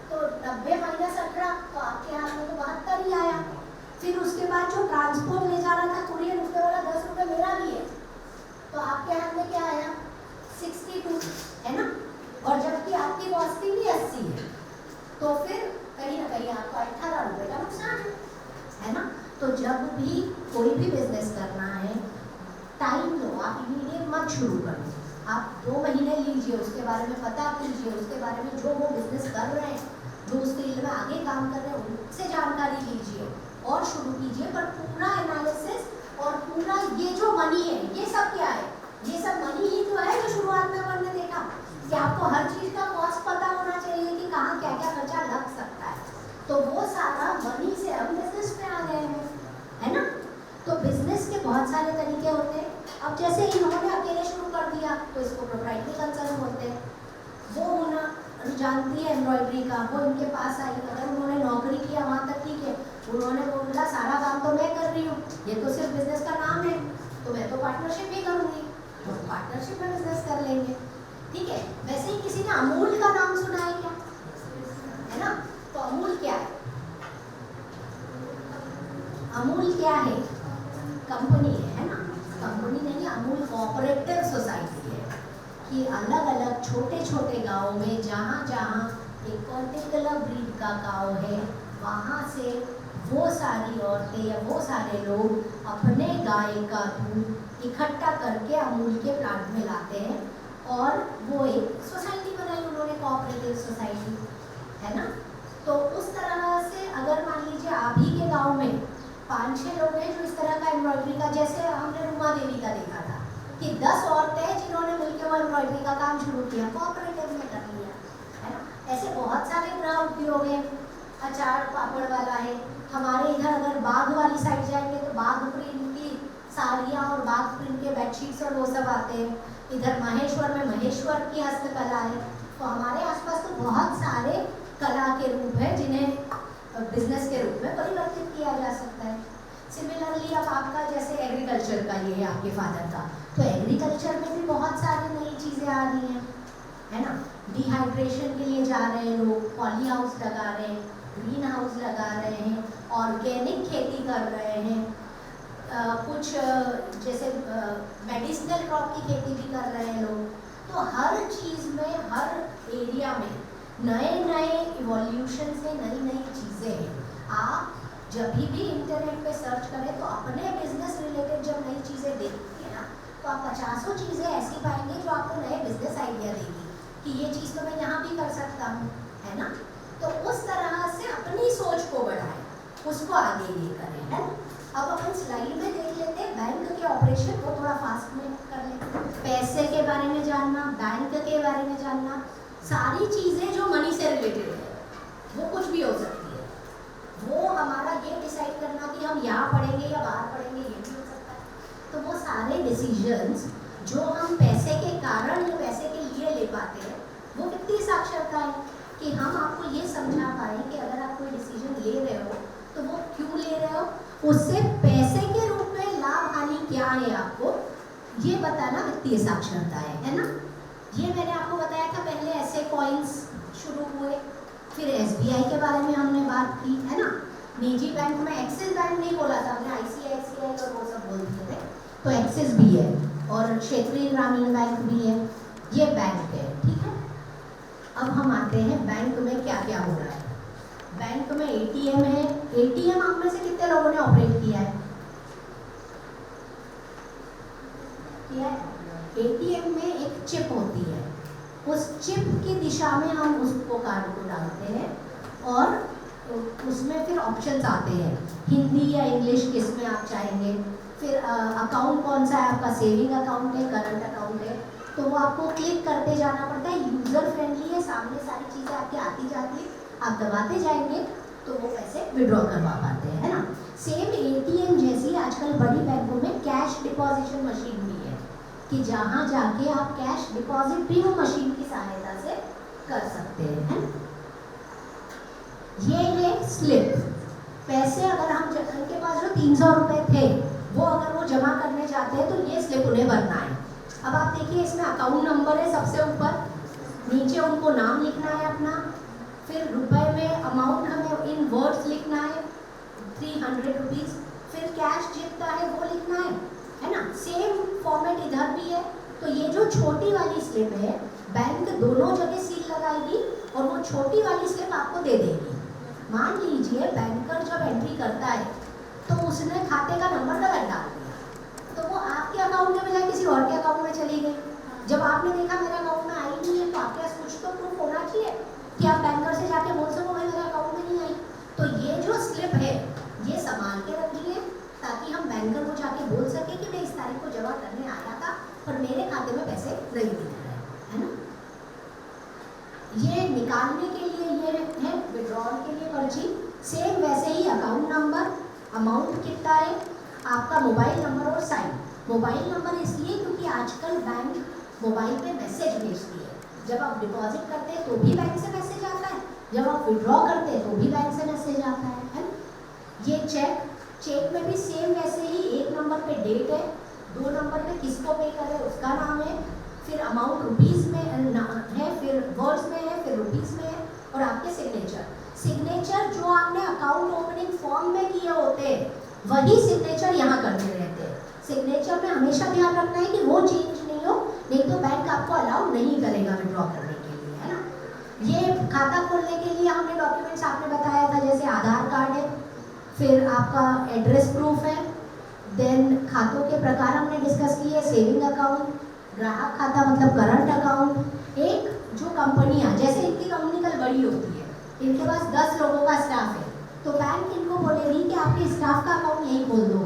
तो 90 माइनस 18 तो आपके हाथ में तो 72 ही आया। फिर उसके बाद जो ट्रांसपोर्ट ले जा रहा था कुरियर, उसने बोला 10 रुपए मेरा भी है, तो आपके हाथ में क्या आया 62, है ना। और जबकि आपकी कॉस्टिंग भी 80 है, तो फिर कहीं ना कहीं आपको 18 रुपए का नुकसान है ना। तो जब भी कोई भी बिजनेस करना है, टाइम लो, आप इमीडिएट मत शुरू करो, आप 2 महीने लीजिए, उसके बारे में पता कीजिए, उसके बारे में जो वो बिजनेस कर रहे हैं, जो उस फील्ड में आगे काम कर रहे हैं उनसे जानकारी लीजिए और शुरू कीजिए। पर पूरा एनालिसिस और पूरा ये जो मनी है, ये सब क्या है, ये सब मनी ही तो है जो शुरुआत में अपन ने देखा कि आपको हर चीज़ का कॉस्ट पता होना चाहिए कि कहाँ क्या क्या खर्चा लग सकता है। तो वो सारा मनी से हम बिजनेस में आ गए हैं, है ना। तो बिजनेस के बहुत सारे तरीके होते हैं। अब जैसे इन्होंने अकेले शुरू कर दिया तो इसको प्रोप्राइटरी कंसर्न बोलते हैं। वो होना जानती है एम्ब्रॉयडरी का, वो इनके पास आई, अगर उन्होंने नौकरी किया वहाँ तक ठीक है, उन्होंने बोला सारा काम तो मैं कर रही हूँ, ये तो सिर्फ बिजनेस का नाम है, तो मैं तो पार्टनरशिप भी करूँगी, तो पार्टनरशिप में बिजनेस कर लेंगे, ठीक है। वैसे ही किसी ने अमूल का नाम सुना है क्या, है ना। तो अमूल क्या है, अमूल क्या है, कंपनी है ना। कंपनी नहीं, अमूल कोऑपरेटिव सोसाइटी है कि अलग अलग छोटे छोटे गाँव में जहाँ जहाँ एक पर्टिकुलर ब्रीड का काऊ है, वहाँ से वो सारी औरतें या वो सारे लोग अपने गाय का दूध इकट्ठा करके अमूल के प्लांट में लाते हैं और वो एक सोसाइटी बनाई उन्होंने, कोऑपरेटिव सोसाइटी, है ना। तो उस तरह से अगर मान लीजिए आप ही के गांव में 5-6 लोग हैं जो इस तरह का एम्ब्रॉयडरी का, जैसे हमने रुमा देवी का देखा था कि 10 औरतें हैं जिन्होंने मिलकर वो एम्ब्रॉयडरी का काम शुरू किया, कोऑपरेटिव में कर लिया, है ना। ऐसे बहुत सारे गृह उद्योग हैं, अचार पापड़ वाला है। हमारे इधर अगर बाग वाली साइड जाएंगे तो बाग प्रिंट की साड़ियाँ और बाग प्रिंट के बेडशीट्स और वो सब आते हैं। इधर महेश्वर में महेश्वर की हस्तकला है। तो हमारे आसपास तो बहुत सारे कला के रूप हैं जिन्हें बिजनेस के रूप में परिवर्तित किया जा सकता है। सिमिलरली अब आपका जैसे एग्रीकल्चर का ये है आपके फादर का, तो एग्रीकल्चर में भी बहुत सारी नई चीज़ें आ रही हैं, है ना। डिहाइड्रेशन के लिए जा रहे हैं लोग, पॉली हाउस लगा रहे हैं, ग्रीन हाउस लगा रहे हैं, ऑर्गेनिक खेती कर रहे हैं, कुछ जैसे मेडिसिनल क्रॉप की खेती भी कर रहे हैं लोग। तो हर चीज़ में, हर एरिया में नए नए इवोल्यूशन से नई नई चीज़ें हैं। आप जब भी इंटरनेट पे सर्च करें तो अपने बिजनेस रिलेटेड जब नई चीज़ें देखती है ना, तो आप 50 चीज़ें ऐसी पाएंगे जो आपको नए बिजनेस आइडिया देगी कि ये चीज़ तो मैं यहाँ भी कर सकता हूँ, है ना। तो उस तरह से अपनी सोच को बढ़ाएं, उसको आगे ये करें, है ना। अब अपन स्लाइड में देख लेते हैं बैंक के ऑपरेशन को, थोड़ा फास्ट में कर लेते हैं। पैसे के बारे में जानना, बैंक के बारे में जानना, सारी चीज़ें जो मनी से रिलेटेड है, वो कुछ भी हो सकती है। वो हमारा ये डिसाइड करना कि हम यहाँ पढ़ेंगे या बाहर पढ़ेंगे, ये भी हो सकता है। तो वो सारे डिसीजंस जो हम पैसे के कारण या पैसे के लिए ले पाते हैं, वो वित्तीय साक्षरता है कि हम आपको ये समझा पाए कि अगर आप कोई डिसीजन ले रहे हो तो वो क्यों ले रहे हो, उससे पैसे के रूप में लाभ हानि क्या है आपको ये बताना वित्तीय साक्षरता है ना। ये मैंने आपको बताया था पहले, ऐसे कॉइन्स शुरू हुए, फिर SBI के बारे में हमने बात की, है ना। निजी बैंक में एक्सिस बैंक नहीं बोला था हमने, ICICI और वो सब बोल दिए थे, तो एक्सिस भी है और क्षेत्रीय ग्रामीण बैंक भी है, ये बैंक है, ठीक है। अब हम आते हैं बैंक में क्या क्या हो रहा है। बैंक में ATM है। ATM आप में से कितने लोगों ने ऑपरेट किया है? ATM में एक चिप होती है, उस चिप की दिशा में हम उसको कार्ड को डालते हैं और उसमें फिर ऑप्शंस आते हैं, हिंदी या इंग्लिश किस में आप चाहेंगे। फिर अकाउंट कौन सा है आपका, सेविंग अकाउंट है, करंट अकाउंट है, तो वो आपको क्लिक करते जाना पड़ता है। यूज़र फ्रेंडली है, सामने सारी चीज़ें आपकी आती जाती है, आप दबाते जाएंगे तो वो पैसे विड्रॉ करवा पाते हैं, है ना। सेम ATM जैसी आजकल बड़ी बैंकों में कैश डिपॉजिशन मशीन भी है कि जहाँ जाके आप कैश डिपॉजिट भी वो मशीन की सहायता से कर सकते हैं, है। ये स्लिप पैसे अगर हम उनके पास जो 300 रुपये थे वो अगर वो जमा करने जाते हैं तो ये स्लिप उन्हें भरना है। अब आप देखिए इसमें अकाउंट नंबर है सबसे ऊपर, नीचे उनको नाम लिखना है अपना, फिर रुपए में अमाउंट हमें इन वर्ड्स लिखना है 300 रुपीज़, फिर कैश जितना है वो लिखना है ना। सेम फॉर्मेट इधर भी है। तो ये जो छोटी वाली स्लिप है बैंक दोनों जगह सील लगाएगी और वो छोटी वाली स्लिप आपको दे देगी। मान लीजिए बैंकर जब एंट्री करता है तो उसने खाते का नंबर गलत डाल दिया, तो वो आपके अकाउंट के बजाय किसी और के अकाउंट में चली गई। जब आपने देखा मेरे अकाउंट में आई नहीं है तो आपके पास कुछ तो प्रूफ होना चाहिए कि आप बैंकर से जाके बोल सको भाई मेरे अकाउंट में नहीं आई। तो ये जो स्लिप है ये संभाल के रखिए ताकि हम बैंकर को जाके बोल सके कि मैं इस तारीख को जमा करने आया था पर मेरे खाते में पैसे नहीं दिख रहे, है ना। ये निकालने के लिए ये है विड्रॉल के लिए पर्ची। सेम वैसे ही अकाउंट नंबर, अमाउंट कितना है, आपका मोबाइल नंबर और साइन। मोबाइल नंबर इसलिए क्योंकि आजकल बैंक मोबाइल पे मैसेज भेजती है। जब आप डिपॉजिट करते हैं तो भी बैंक से मैसेज आता है, जब आप विड्रॉ करते हैं तो भी बैंक से मैसेज आता है ना। ये चेक में भी सेम वैसे ही, एक नंबर पे डेट है, 2 नंबर पे किसको पे करे उसका नाम है, फिर अमाउंट रुपीज़ में है, फिर वर्ड्स में है, फिर रुपीज़ में है, और आपके सिग्नेचर जो आपने अकाउंट ओपनिंग फॉर्म में किए होते हैं वही सिग्नेचर यहाँ करते रहते हैं। सिग्नेचर में हमेशा ध्यान रखना है कि वो चेंज नहीं हो, नहीं तो बैंक आपको अलाउ नहीं करेगा विड्रॉ करने के लिए, है ना। ये खाता खोलने के लिए हमने डॉक्यूमेंट्स आपने बताया था, जैसे आधार कार्ड है, फिर आपका एड्रेस प्रूफ है, देन खातों के प्रकार हमने डिस्कस किए, सेविंग अकाउंट, ग्राहक खाता मतलब करंट अकाउंट। एक जो कंपनियां, जैसे इनकी कंपनी कल बड़ी होती है, इनके पास 10 लोगों का स्टाफ है, तो बैंक इनको बोलेगी कि आपके स्टाफ का अकाउंट यहीं खोल दो,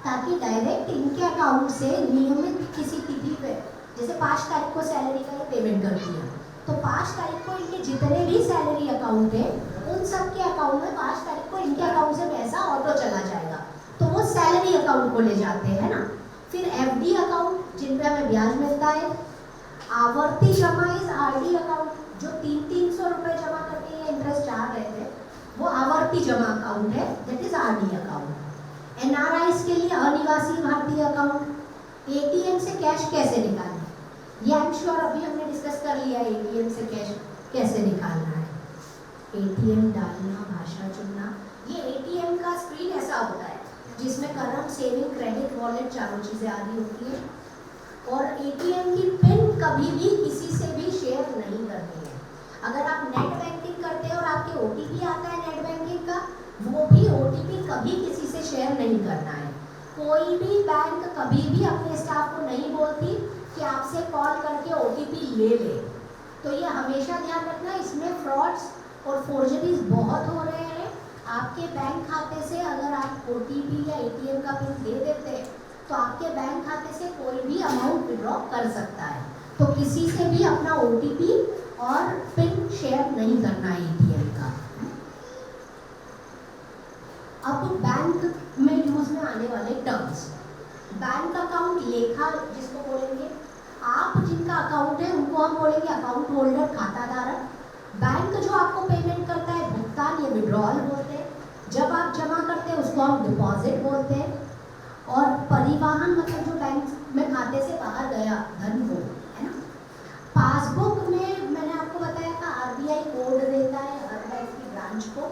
ताकि डायरेक्ट इनके अकाउंट से नियमित किसी तिथि पे, जैसे 5 तारीख को सैलरी का पेमेंट करती है, तो 5 तारीख को इनके जितने भी सैलरी अकाउंट है उन सब के अकाउंट में 5 तारीख को इनके अकाउंट से पैसा ऑटो चला जाएगा, तो वो सैलरी अकाउंट को ले जाते हैं ना। फिर एफडी अकाउंट जिन पे हमें ब्याज मिलता है, आवर्ती जमा इज आरडी अकाउंट, जो 300-300 रुपये जमा करके ये इंटरेस्ट चाह रहे थे वो आवर्ती जमा अकाउंट है, that is RD account. NRIs के लिए अनिवासी भारतीय अकाउंट। एटीएम से कैश कैसे निकालें, ये आई एम श्योर अभी हमने डिस्कस कर लिया, एटीएम से कैश कैसे निकालना है। एटीएम डालना, भाषा चुनना। ये एटीएम का स्क्रीन ऐसा होता है जिसमें करंट, सेविंग, क्रेडिट, वॉलेट चारों चीज़ें आ रही होती है। और एटीएम की पिन कभी भी किसी से भी शेयर नहीं करनी है। अगर आप नेट बैंकिंग करते हैं और आपके ओटीपी आता है नेट बैंकिंग का, वो भी ओटीपी कभी किसी से शेयर नहीं करना है। कोई भी बैंक कभी भी अपने स्टाफ को नहीं बोलती कि आपसे कॉल करके ओटीपी ले ले। तो ये हमेशा ध्यान रखना, इसमें फ्रॉड्स और फोर्जरीज बहुत हो रहे हैं। आपके बैंक खाते से अगर आप ओटीपी या एटीएम का पिन दे देते हैं तो आपके बैंक खाते से कोई भी अमाउंट विड्रॉ कर सकता है। तो किसी से भी अपना ओटीपी और पिन शेयर नहीं करना है एटीएम का। अब बैंक में यूज में आने वाले टर्म्स, बैंक अकाउंट लेखा जिसको बोलेंगे, आप जिनका अकाउंट है उनको हम बोलेंगे अकाउंट होल्डर, खाताधारक। बैंक जो आपको पेमेंट करता है भुगतान या विड्रॉल बोलते हैं। जब आप जमा करते हैं उसको हम डिपॉजिट बोलते हैं। और परिवहन मतलब जो बैंक में खाते से बाहर गया धन वो, है ना। पासबुक में मैंने आपको बताया था आरबीआई कोड देता है हर बैंक की ब्रांच को,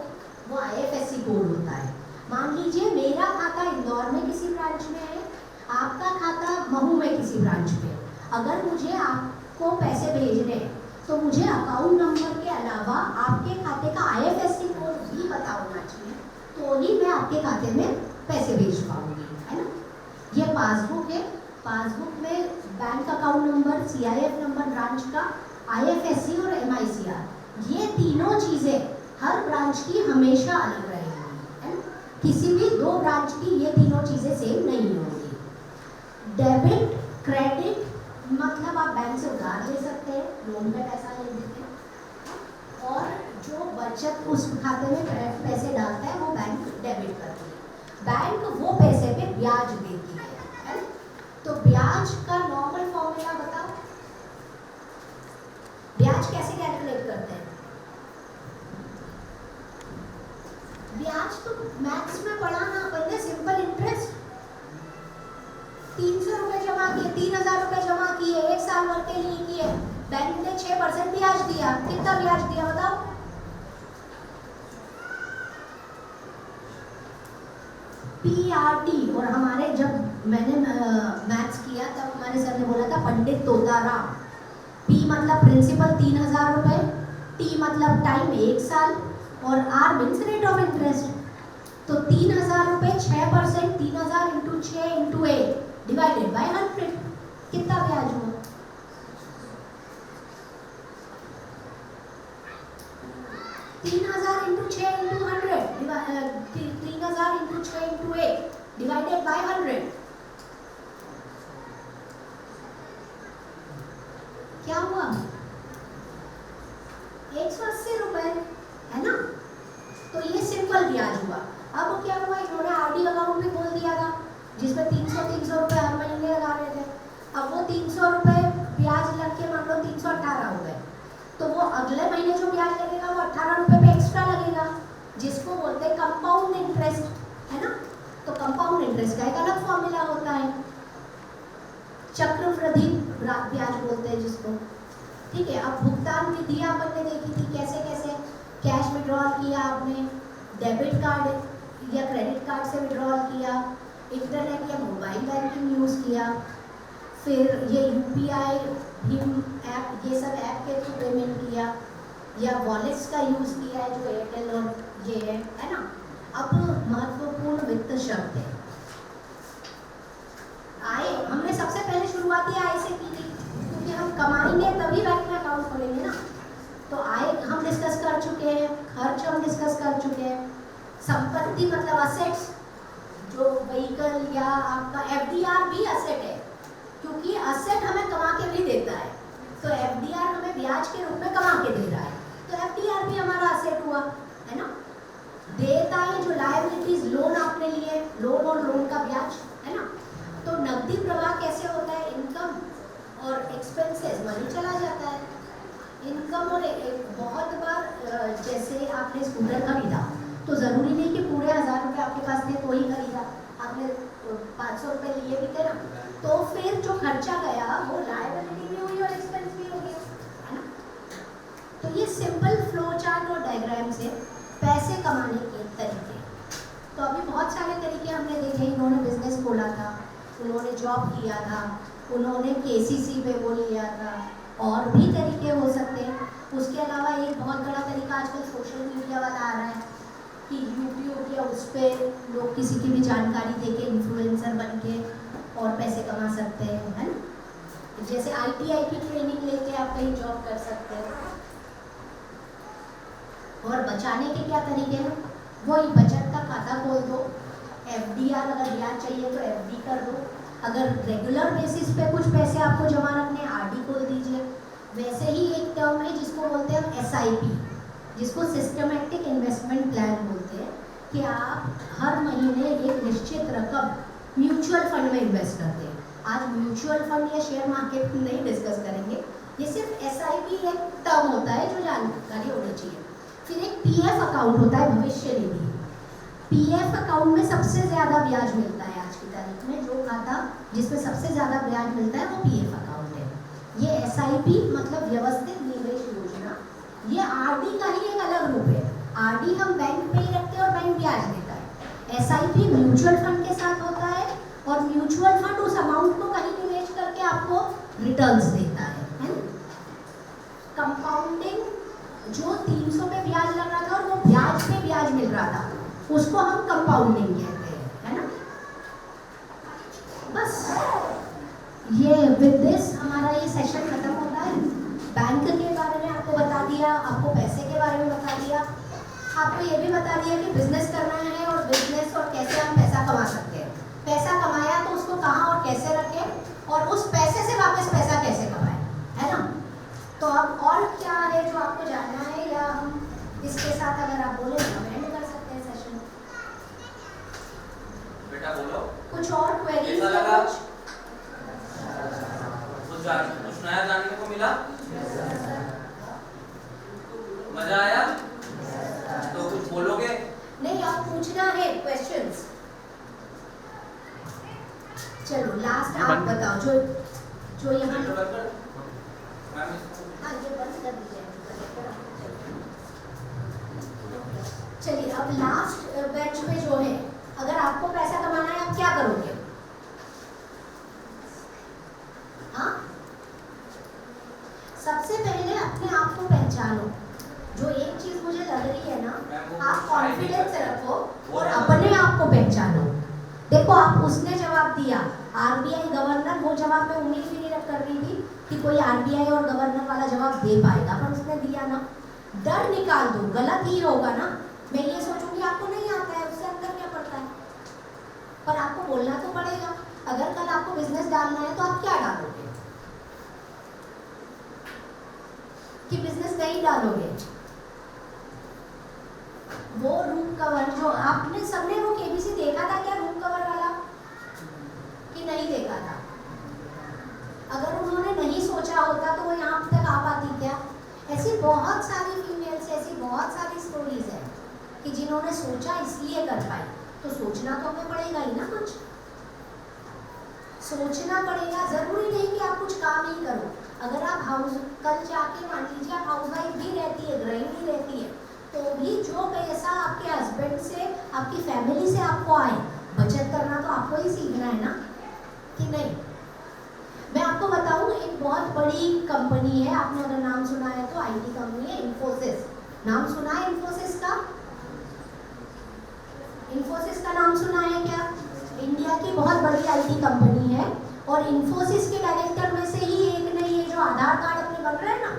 वो आईएफएससी कोड होता है। मान लीजिए मेरा खाता इंदौर में किसी ब्रांच में है, आपका खाता महू में किसी ब्रांच में। अगर मुझे आपको पैसे भेजने हैं तो मुझे अकाउंट नंबर के अलावा आपके खाते का आईएफएससी कोड भी पता होना चाहिए, तो ही मैं आपके खाते में पैसे भेज पाऊंगी, है ना। ये पासबुक है, पासबुक में bank account number, CIF number branch का, आईएफएससी और एमआईसीआर, ये तीनों चीज़ें हर ब्रांच की हमेशा अलग रहेंगी, है ना। किसी भी 2 ब्रांच की ये तीनों चीज़ें सेम नहीं होंगी। डेबिट, क्रेडिट मतलब आप बैंक से उधार ले सकते हैं, लोन पे पैसा ले देते हैं, और जो बचत उस खाते में पैसे डालता है वो बैंक डेबिट करती है। बैंक वो पैसे पे ब्याज देती है। तो ब्याज का नॉर्मल फॉर्मूला बताओ, ब्याज कैसे कैलकुलेट करते हैं? ब्याज तो मैथ्स में पढ़ा ना अपन ने, सिंपल इंटरेस्ट। 300 रुपए जमा किए, 3000 रुपए जमा किए, 1 साल भर के लिए किए, बैंक ने 6% ब्याज दिया, कितना ब्याज दिया बताओ? PRT। और हमारे जब मैंने मैथ्स किया तब हमारे सर ने बोला था पंडित तोताराम, P मतलब प्रिंसिपल 3000 रुपए, T मतलब टाइम 1 साल, और R means rate of interest. तो 3000 रुपए 6%, 3000 इंटू 6 इंटू 8 डिवाइडेड बाय 100, कितना ब्याज हुआ? तीन हजार into 6 into 100, 3000 into 6 into 8 divided by 100, क्या हुआ? 180 रुपए, है ना? तो ये सिंपल ब्याज हुआ। अब क्या हुआ, इन्होंने आरडी अकाउंट भी खोल दिया था जिसमें 300 रुपए हर महीने लगा रहे थे। अब वो 300 रुपए ब्याज लग के मान लो 318 हो गए, तो वो अगले महीने जो ब्याज लगेगा वो 18 रुपए पे एक्स्ट्रा लगेगा, जिसको बोलते हैं कंपाउंड इंटरेस्ट, है ना? तो कंपाउंड इंटरेस्ट का एक अलग फॉर्मूला होता है, चक्रवृद्धि ब्याज बोलते हैं जिसको। ठीक है, अब भुगतान विधि अपन ने देखी थी, कैसे कैसे कैश विड्रॉल किया आपने, डेबिट कार्ड या क्रेडिट कार्ड से विड्रॉल किया, इंटरनेट या मोबाइल बैंकिंग यूज़ किया, फिर ये UPI भीम ऐप, ये सब ऐप के थ्रू पेमेंट किया, या वॉलेट्स का यूज़ किया है जो एयरटेल और ये है ना। अब महत्वपूर्ण वित्त शब्द है आय। हमने सबसे पहले शुरुआत ही आय से की थी, क्योंकि हम कमाएंगे तभी बैंक में अकाउंट खोलेंगे ना। तो आय हम डिस्कस कर चुके हैं, खर्च हम डिस्कस कर चुके हैं, संपत्ति मतलब असेट्स, जो व्हीकल या आपका FDR भी असेट है, क्योंकि असेट हमें कमा के भी देता है, तो FDR हमें ब्याज के रूप में कमा के दे रहा है, तो FDR भी हमारा असेट हुआ, है ना। देयताएं जो लायबिलिटीज, लोन आपने लिए, लोन और लोन का ब्याज, है ना। तो नकदी प्रवाह कैसे होता है, इनकम और एक्सपेंसेस, मनी चला जाता है। इनकम और बहुत बार जैसे आपने स्कूटर खरीदा तो ज़रूरी नहीं कि पूरे 1000 रुपये आपके पास थे तो ही खरीदा, आपने 500 रुपये लिए भी थे ना, तो फिर जो खर्चा गया वो लायबिलिटी भी हुई और एक्सपेंस भी हो गया, है ना। तो ये सिंपल फ्लो चार्ट और डायग्राम से पैसे कमाने के तरीके। तो अभी बहुत सारे तरीके हमने देखे, इन्होंने बिजनेस खोला था, उन्होंने जॉब किया था, उन्होंने KCC पे वो लिया था, और भी तरीके हो सकते हैं। उसके अलावा एक बहुत बड़ा तरीका आजकल सोशल मीडिया वाला आ रहा है कि YouTube या उस पर लोग किसी की भी जानकारी देके इन्फ्लुएंसर बन के और पैसे कमा सकते हैं, है ना। जैसे ITI की ट्रेनिंग लेके आप कहीं जॉब कर सकते हैं। और बचाने के क्या तरीके हैं, वही बचत का खाता खोल दो, FDR अगर ब्याज चाहिए तो FD कर दो, अगर रेगुलर बेसिस पे कुछ पैसे आपको जमा रखने RD खोल दीजिए। वैसे ही एक टर्म है जिसको बोलते हैं हम SIP, जिसको सिस्टमेटिक इन्वेस्टमेंट प्लान बोलते हैं, कि आप हर महीने एक निश्चित रकम म्यूचुअल फंड में इन्वेस्ट करते हैं। आज म्यूचुअल फंड या शेयर मार्केट नहीं डिस्कस करेंगे, ये सिर्फ SIP एक टर्म होता है जो जानकारी होनी चाहिए। फिर एक PF अकाउंट होता है भविष्य निधि। PF अकाउंट में सबसे ज़्यादा ब्याज मिलता है आज की तारीख में, जो खाता जिसमें सबसे ज़्यादा ब्याज मिलता है वो PF अकाउंट है। ये SIP मतलब व्यवस्थित निवेश योजना, ये RD का ही एक अलग रूप है। RD हम बैंक में ही रखते हैं और बैंक ब्याज देता है। SIP म्यूचुअल फंड के साथ होता है, और म्यूचुअल फंड उस अमाउंट को कहीं निवेश करके आपको रिटर्न्स देता है ना। कंपाउंडिंग, जो 300 पे ब्याज लग रहा था और वो ब्याज पे ब्याज मिल रहा था, उसको हम कंपाउंडिंग कहते हैं, है ना। बस ये विद दिस हमारा ये सेशन खत्म होता है। बैंक के बारे में आपको बता दिया, आपको पैसे के बारे में बता दिया, आपको ये भी बता दिया कि बिजनेस करना है और बिजनेस और कैसे हम पैसा कमा सकते हैं। पैसा कमाया तो उसको कहाँ और कैसे रखें, और उस पैसे से वापस पैसा कैसे कमाएं, है ना। तो अब और क्या है जो आपको जानना है, या हम इसके साथ अगर आप बोले तो हम एंड कर सकते हैं सेशन। बेटा बोलो, कुछ और क्वेरीज कैसा लगा? कुछ नया जानने को मिला? मजा आया? तो कुछ बोलोगे? नहीं, है क्वेश्चंस? चलो लास्ट आप बताओ, जो यहाँ हाँ ये बंद कर दीजिए। चलिए अब लास्ट बेंच पे जो है, अगर आपको पैसा कमाना है आप क्या करोगे? हाँ, सबसे पहले अपने आप को पहचानो। जो एक चीज मुझे लग रही है ना, आप कॉन्फिडेंस रखो और अपने आप को पहचानो। देखो आप उसने जवाब दिया आरबीआई गवर्नर, वो जवाब मैं उम्मीद भी नहीं कर रही थी कि कोई आरबीआई और गवर्नर वाला जवाब दे पाएगा, पर उसने दिया ना। डर निकाल दो, गलत ही होगा ना। मैं ये सोचूंगी आपको नहीं आता है, उससे अंदर क्या पड़ता है, पर आपको बोलना तो पड़ेगा। अगर कल आपको बिजनेस डालना है तो आप क्या डालोगे कि बिजनेस नहीं डालोगे? वो रूम कवर जो आपने सबने वो केबीसी देखा था क्या, रूम कवर वाला, कि नहीं देखा था? अगर उन्होंने नहीं सोचा होता तो वो यहाँ तक आ पाती क्या? ऐसी बहुत सारी फीमेल्स, ऐसी बहुत सारी स्टोरीज है कि जिन्होंने सोचा इसलिए कर पाई। तो सोचना तो हमें पड़ेगा ही ना, कुछ सोचना पड़ेगा। जरूरी नहीं कि आप कुछ काम ही करो। अगर आप कल जाके मान लीजिए आप हाउसवाइफ भी रहती है, गृहिणी रहती है, तो भी जो पैसा आपके हस्बैंड से, आपकी फैमिली से आपको आए, बचत करना तो आपको ही सीखना है ना, कि नहीं? मैं आपको बताऊं, एक बहुत बड़ी कंपनी है, आपने अगर नाम सुना है तो, आईटी कंपनी है इन्फोसिस। नाम सुना है इन्फोसिस का? इन्फोसिस का नाम सुना है क्या? इंडिया की बहुत बड़ी आईटी कंपनी है, और इन्फोसिस के डायरेक्टर में से ही एक ने, ये जो आधार कार्ड अपने बन रहे हैं ना,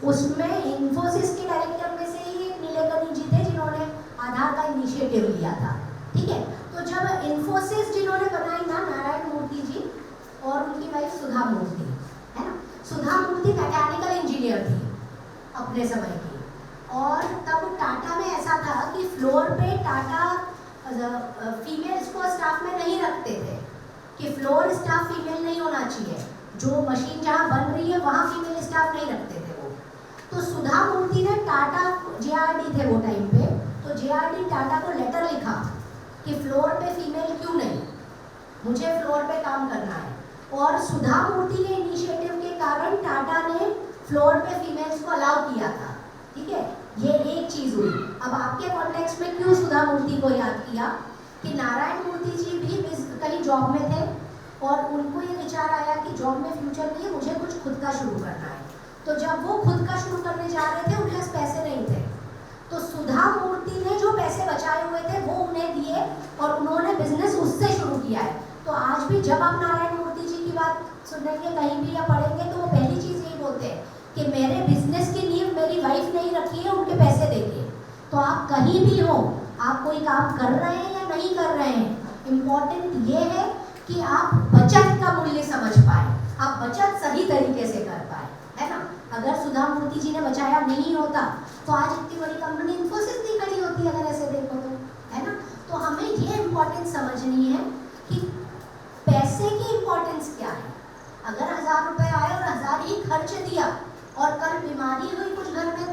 उसमें इन्फोसिस के डायरेक्टर में से ही एक नीलेकनी जी थे जिन्होंने आधार का इनिशिएटिव लिया था। ठीक है, तो जब इन्फोसिस जिन्होंने बनाई ना, नारायण मूर्ति जी और उनकी वाइफ सुधा मूर्ति, है ना। सुधा मूर्ति मैकेनिकल इंजीनियर थी अपने समय की, और तब टाटा में ऐसा था कि फ्लोर पे टाटा फीमेल्स को स्टाफ में नहीं रखते थे, कि फ्लोर स्टाफ फीमेल नहीं होना चाहिए, जो मशीन जहाँ बन रही है वहाँ फीमेल स्टाफ नहीं रखते थे वो। तो सुधा मूर्ति ने टाटा, जेआरडी थे वो टाइम पे, तो जेआरडी टाटा को लेटर लिखा कि फ्लोर पे फीमेल क्यों नहीं, मुझे फ्लोर पे काम करना है। और सुधा मूर्ति के इनिशिएटिव के कारण टाटा ने फ्लोर पे फीमेल्स को अलाउ किया था। ठीक है, ये एक चीज हुई। अब आपके कॉन्टेक्स्ट में क्यों सुधा मूर्ति को याद किया, कि नारायण मूर्ति जी भी कहीं जॉब में थे और उनको ये विचार आया कि जॉब में फ्यूचर नहीं है, मुझे कुछ खुद का शुरू करना है। तो जब वो खुद का शुरू करने जा रहे थे, उनके पास पैसे नहीं थे, तो सुधा मूर्ति ने जो पैसे बचाए हुए थे वो उन्हें दिए और उन्होंने बिजनेस उससे शुरू किया है। तो आज भी जब आप नारायण मूर्ति जी की बात सुनेंगे कहीं भी या पढ़ेंगे, तो वो पहली चीज यही बोलते हैं कि मेरे बिजनेस की नींव मेरी वाइफ नहीं रखी है, उनके पैसे देंगे। तो आप कहीं भी हो, आप कोई काम कर रहे हैं या नहीं कर रहे हैं, इम्पोर्टेंट ये है कि आप बचत का मूल्य समझ पाए, आप बचत सही तरीके से कर पाए, है ना। अगर सुधा मूर्ति जी ने बचाया नहीं होता तो आज इतनी बड़ी कंपनी इन्फोसिस नहीं खड़ी होती, अगर ऐसे देखो तो, है ना। तो हमें ये इम्पोर्टेंस समझनी है कि पैसे की इम्पोर्टेंस क्या है। अगर 1000 रुपए आए और 1000 ही खर्च दिया और कल बीमारी हुई कुछ घर में,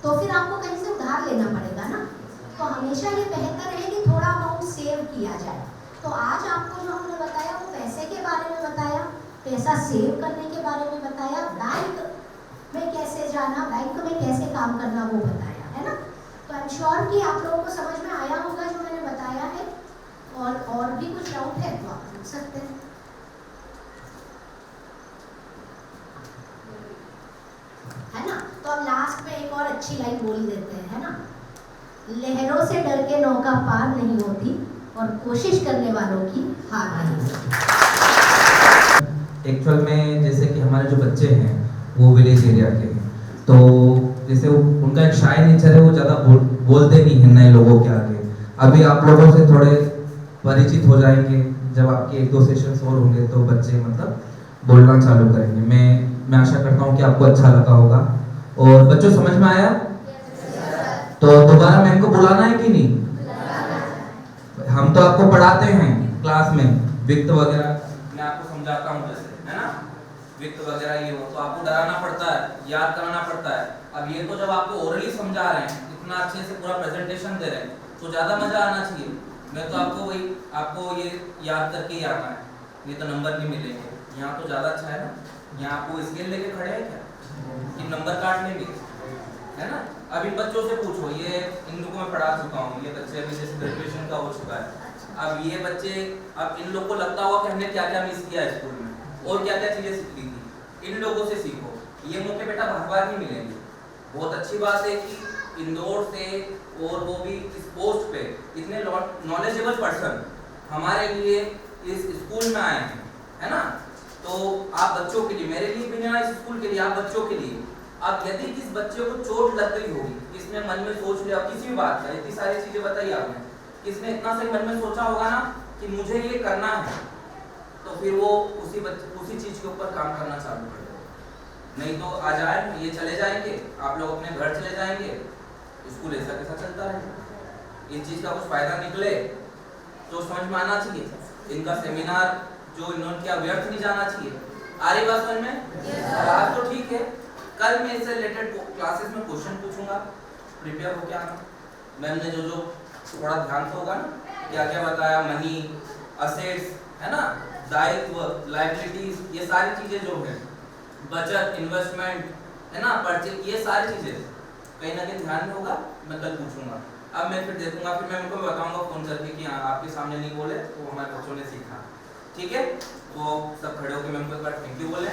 तो फिर आपको कहीं से उधार लेना पड़ेगा ना। तो हमेशा ये बेहतर है कि थोड़ा अमाउंट सेव किया जाए। तो आज आपको जो हमने बताया वो पैसे के बारे में बताया, पैसा सेव करने के बारे में बताया, बैंक में कैसे जाना, बैंक में कैसे काम करना वो बताया, है ना। तो आई एम श्योर कि आप लोगों को समझ में आया होगा जो मैंने बताया है। और भी कुछ डाउट है तो आप पूछ सकते हैं, है ना। तो अब लास्ट में एक और अच्छी लाइन बोल देते हैं, है ना। लहरों से डर के नौका पार नहीं होती और कोशिश करने वालों की हार नहीं होती। एक्चुअल में जैसे कि हमारे जो बच्चे हैं वो विलेज एरिया के हैं, तो जैसे उनका एक शाय नेचर है, वो ज़्यादा बोलते नहीं हैं नए लोगों के आगे। अभी आप लोगों से थोड़े परिचित हो जाएंगे, जब आपके 1-2 सेशंस और होंगे तो बच्चे मतलब बोलना चालू करेंगे। मैं आशा करता हूँ कि आपको अच्छा लगा होगा। और बच्चों समझ में आया? तो दोबारा मैम को बुलाना है कि नहीं? हम तो आपको पढ़ाते हैं क्लास में, वित्त वगैरह मैं आपको समझाता हूँ जैसे, है ना, वित्त वगैरह ये हो, तो आपको डराना पड़ता है, याद कराना पड़ता है। अब ये तो जब आपको ओरली समझा रहे हैं, इतना अच्छे से पूरा प्रेजेंटेशन दे रहे हैं, तो ज़्यादा मज़ा आना चाहिए। मैं तो आपको ये याद करके ही आना है, नहीं तो नंबर नहीं मिलेंगे। यहाँ तो ज़्यादा अच्छा है ना, यहाँ आपको स्केल लेके खड़े हैं क्या कि नंबर काट लेंगे, है ना। अब इन बच्चों से पूछो, ये इन लोगों को मैं पढ़ा चुका हूँ, ये बच्चे अभी जैसे ग्रेजुएशन का हो चुका है। अब ये बच्चे, अब इन लोगों को लगता होगा कि हमने क्या क्या मिस किया है स्कूल में और क्या क्या चीज़ें सीखी थी। इन लोगों से सीखो, ये मौके बेटा बार बार नहीं मिलेंगे। बहुत अच्छी बात है कि इंदौर से और वो भी इस पोस्ट पे इतने नॉलेजेबल पर्सन हमारे लिए इस स्कूल में आए हैं, है ना। तो आप बच्चों के लिए, मेरे लिए भी नहीं, इस स्कूल के लिए, आप बच्चों के लिए, अब यदि किस बच्चे को चोट लग गई होगी, किसने मन में सोच लिया किसी भी बात का, इतनी सारी चीजें बताई आपने, किसने इतना सही मन में सोचा होगा ना कि मुझे ये करना है, तो फिर वो उसी चीज के ऊपर काम करना चालू कर देगा। नहीं तो आ जाए ये चले जाएंगे, आप लोग अपने घर चले जाएंगे, स्कूल ऐसा कैसा चलता है। इस चीज का कुछ फायदा निकले तो समझ में आना चाहिए। इनका सेमिनार जो इन्होंने किया व्यर्थ नहीं जाना चाहिए। आ रही बात समझ में? आज तो ठीक है, कल मैं इससे रिलेटेड क्लासेस में क्वेश्चन पूछूंगा, प्रिपेयर होके आना। मैम ने जो थोड़ा ध्यान से होगा ना, क्या क्या बताया, मनी, असेट्स, है ना, दायित्व, लायबिलिटीज, ये सारी चीजें जो है, बचत, इन्वेस्टमेंट, है ना, परचेज, ये सारी चीजें कहीं ना कहीं ध्यान में होगा। मैं कल पूछूंगा, अब मैं फिर देखूंगा, फिर मैं उनको बताऊंगा फोन करके कि हाँ आपके सामने नहीं बोले तो हमारे बच्चों ने सीखा, ठीक है। तो सब खड़े होकर मैं उनको एक बार थैंक यू बोले।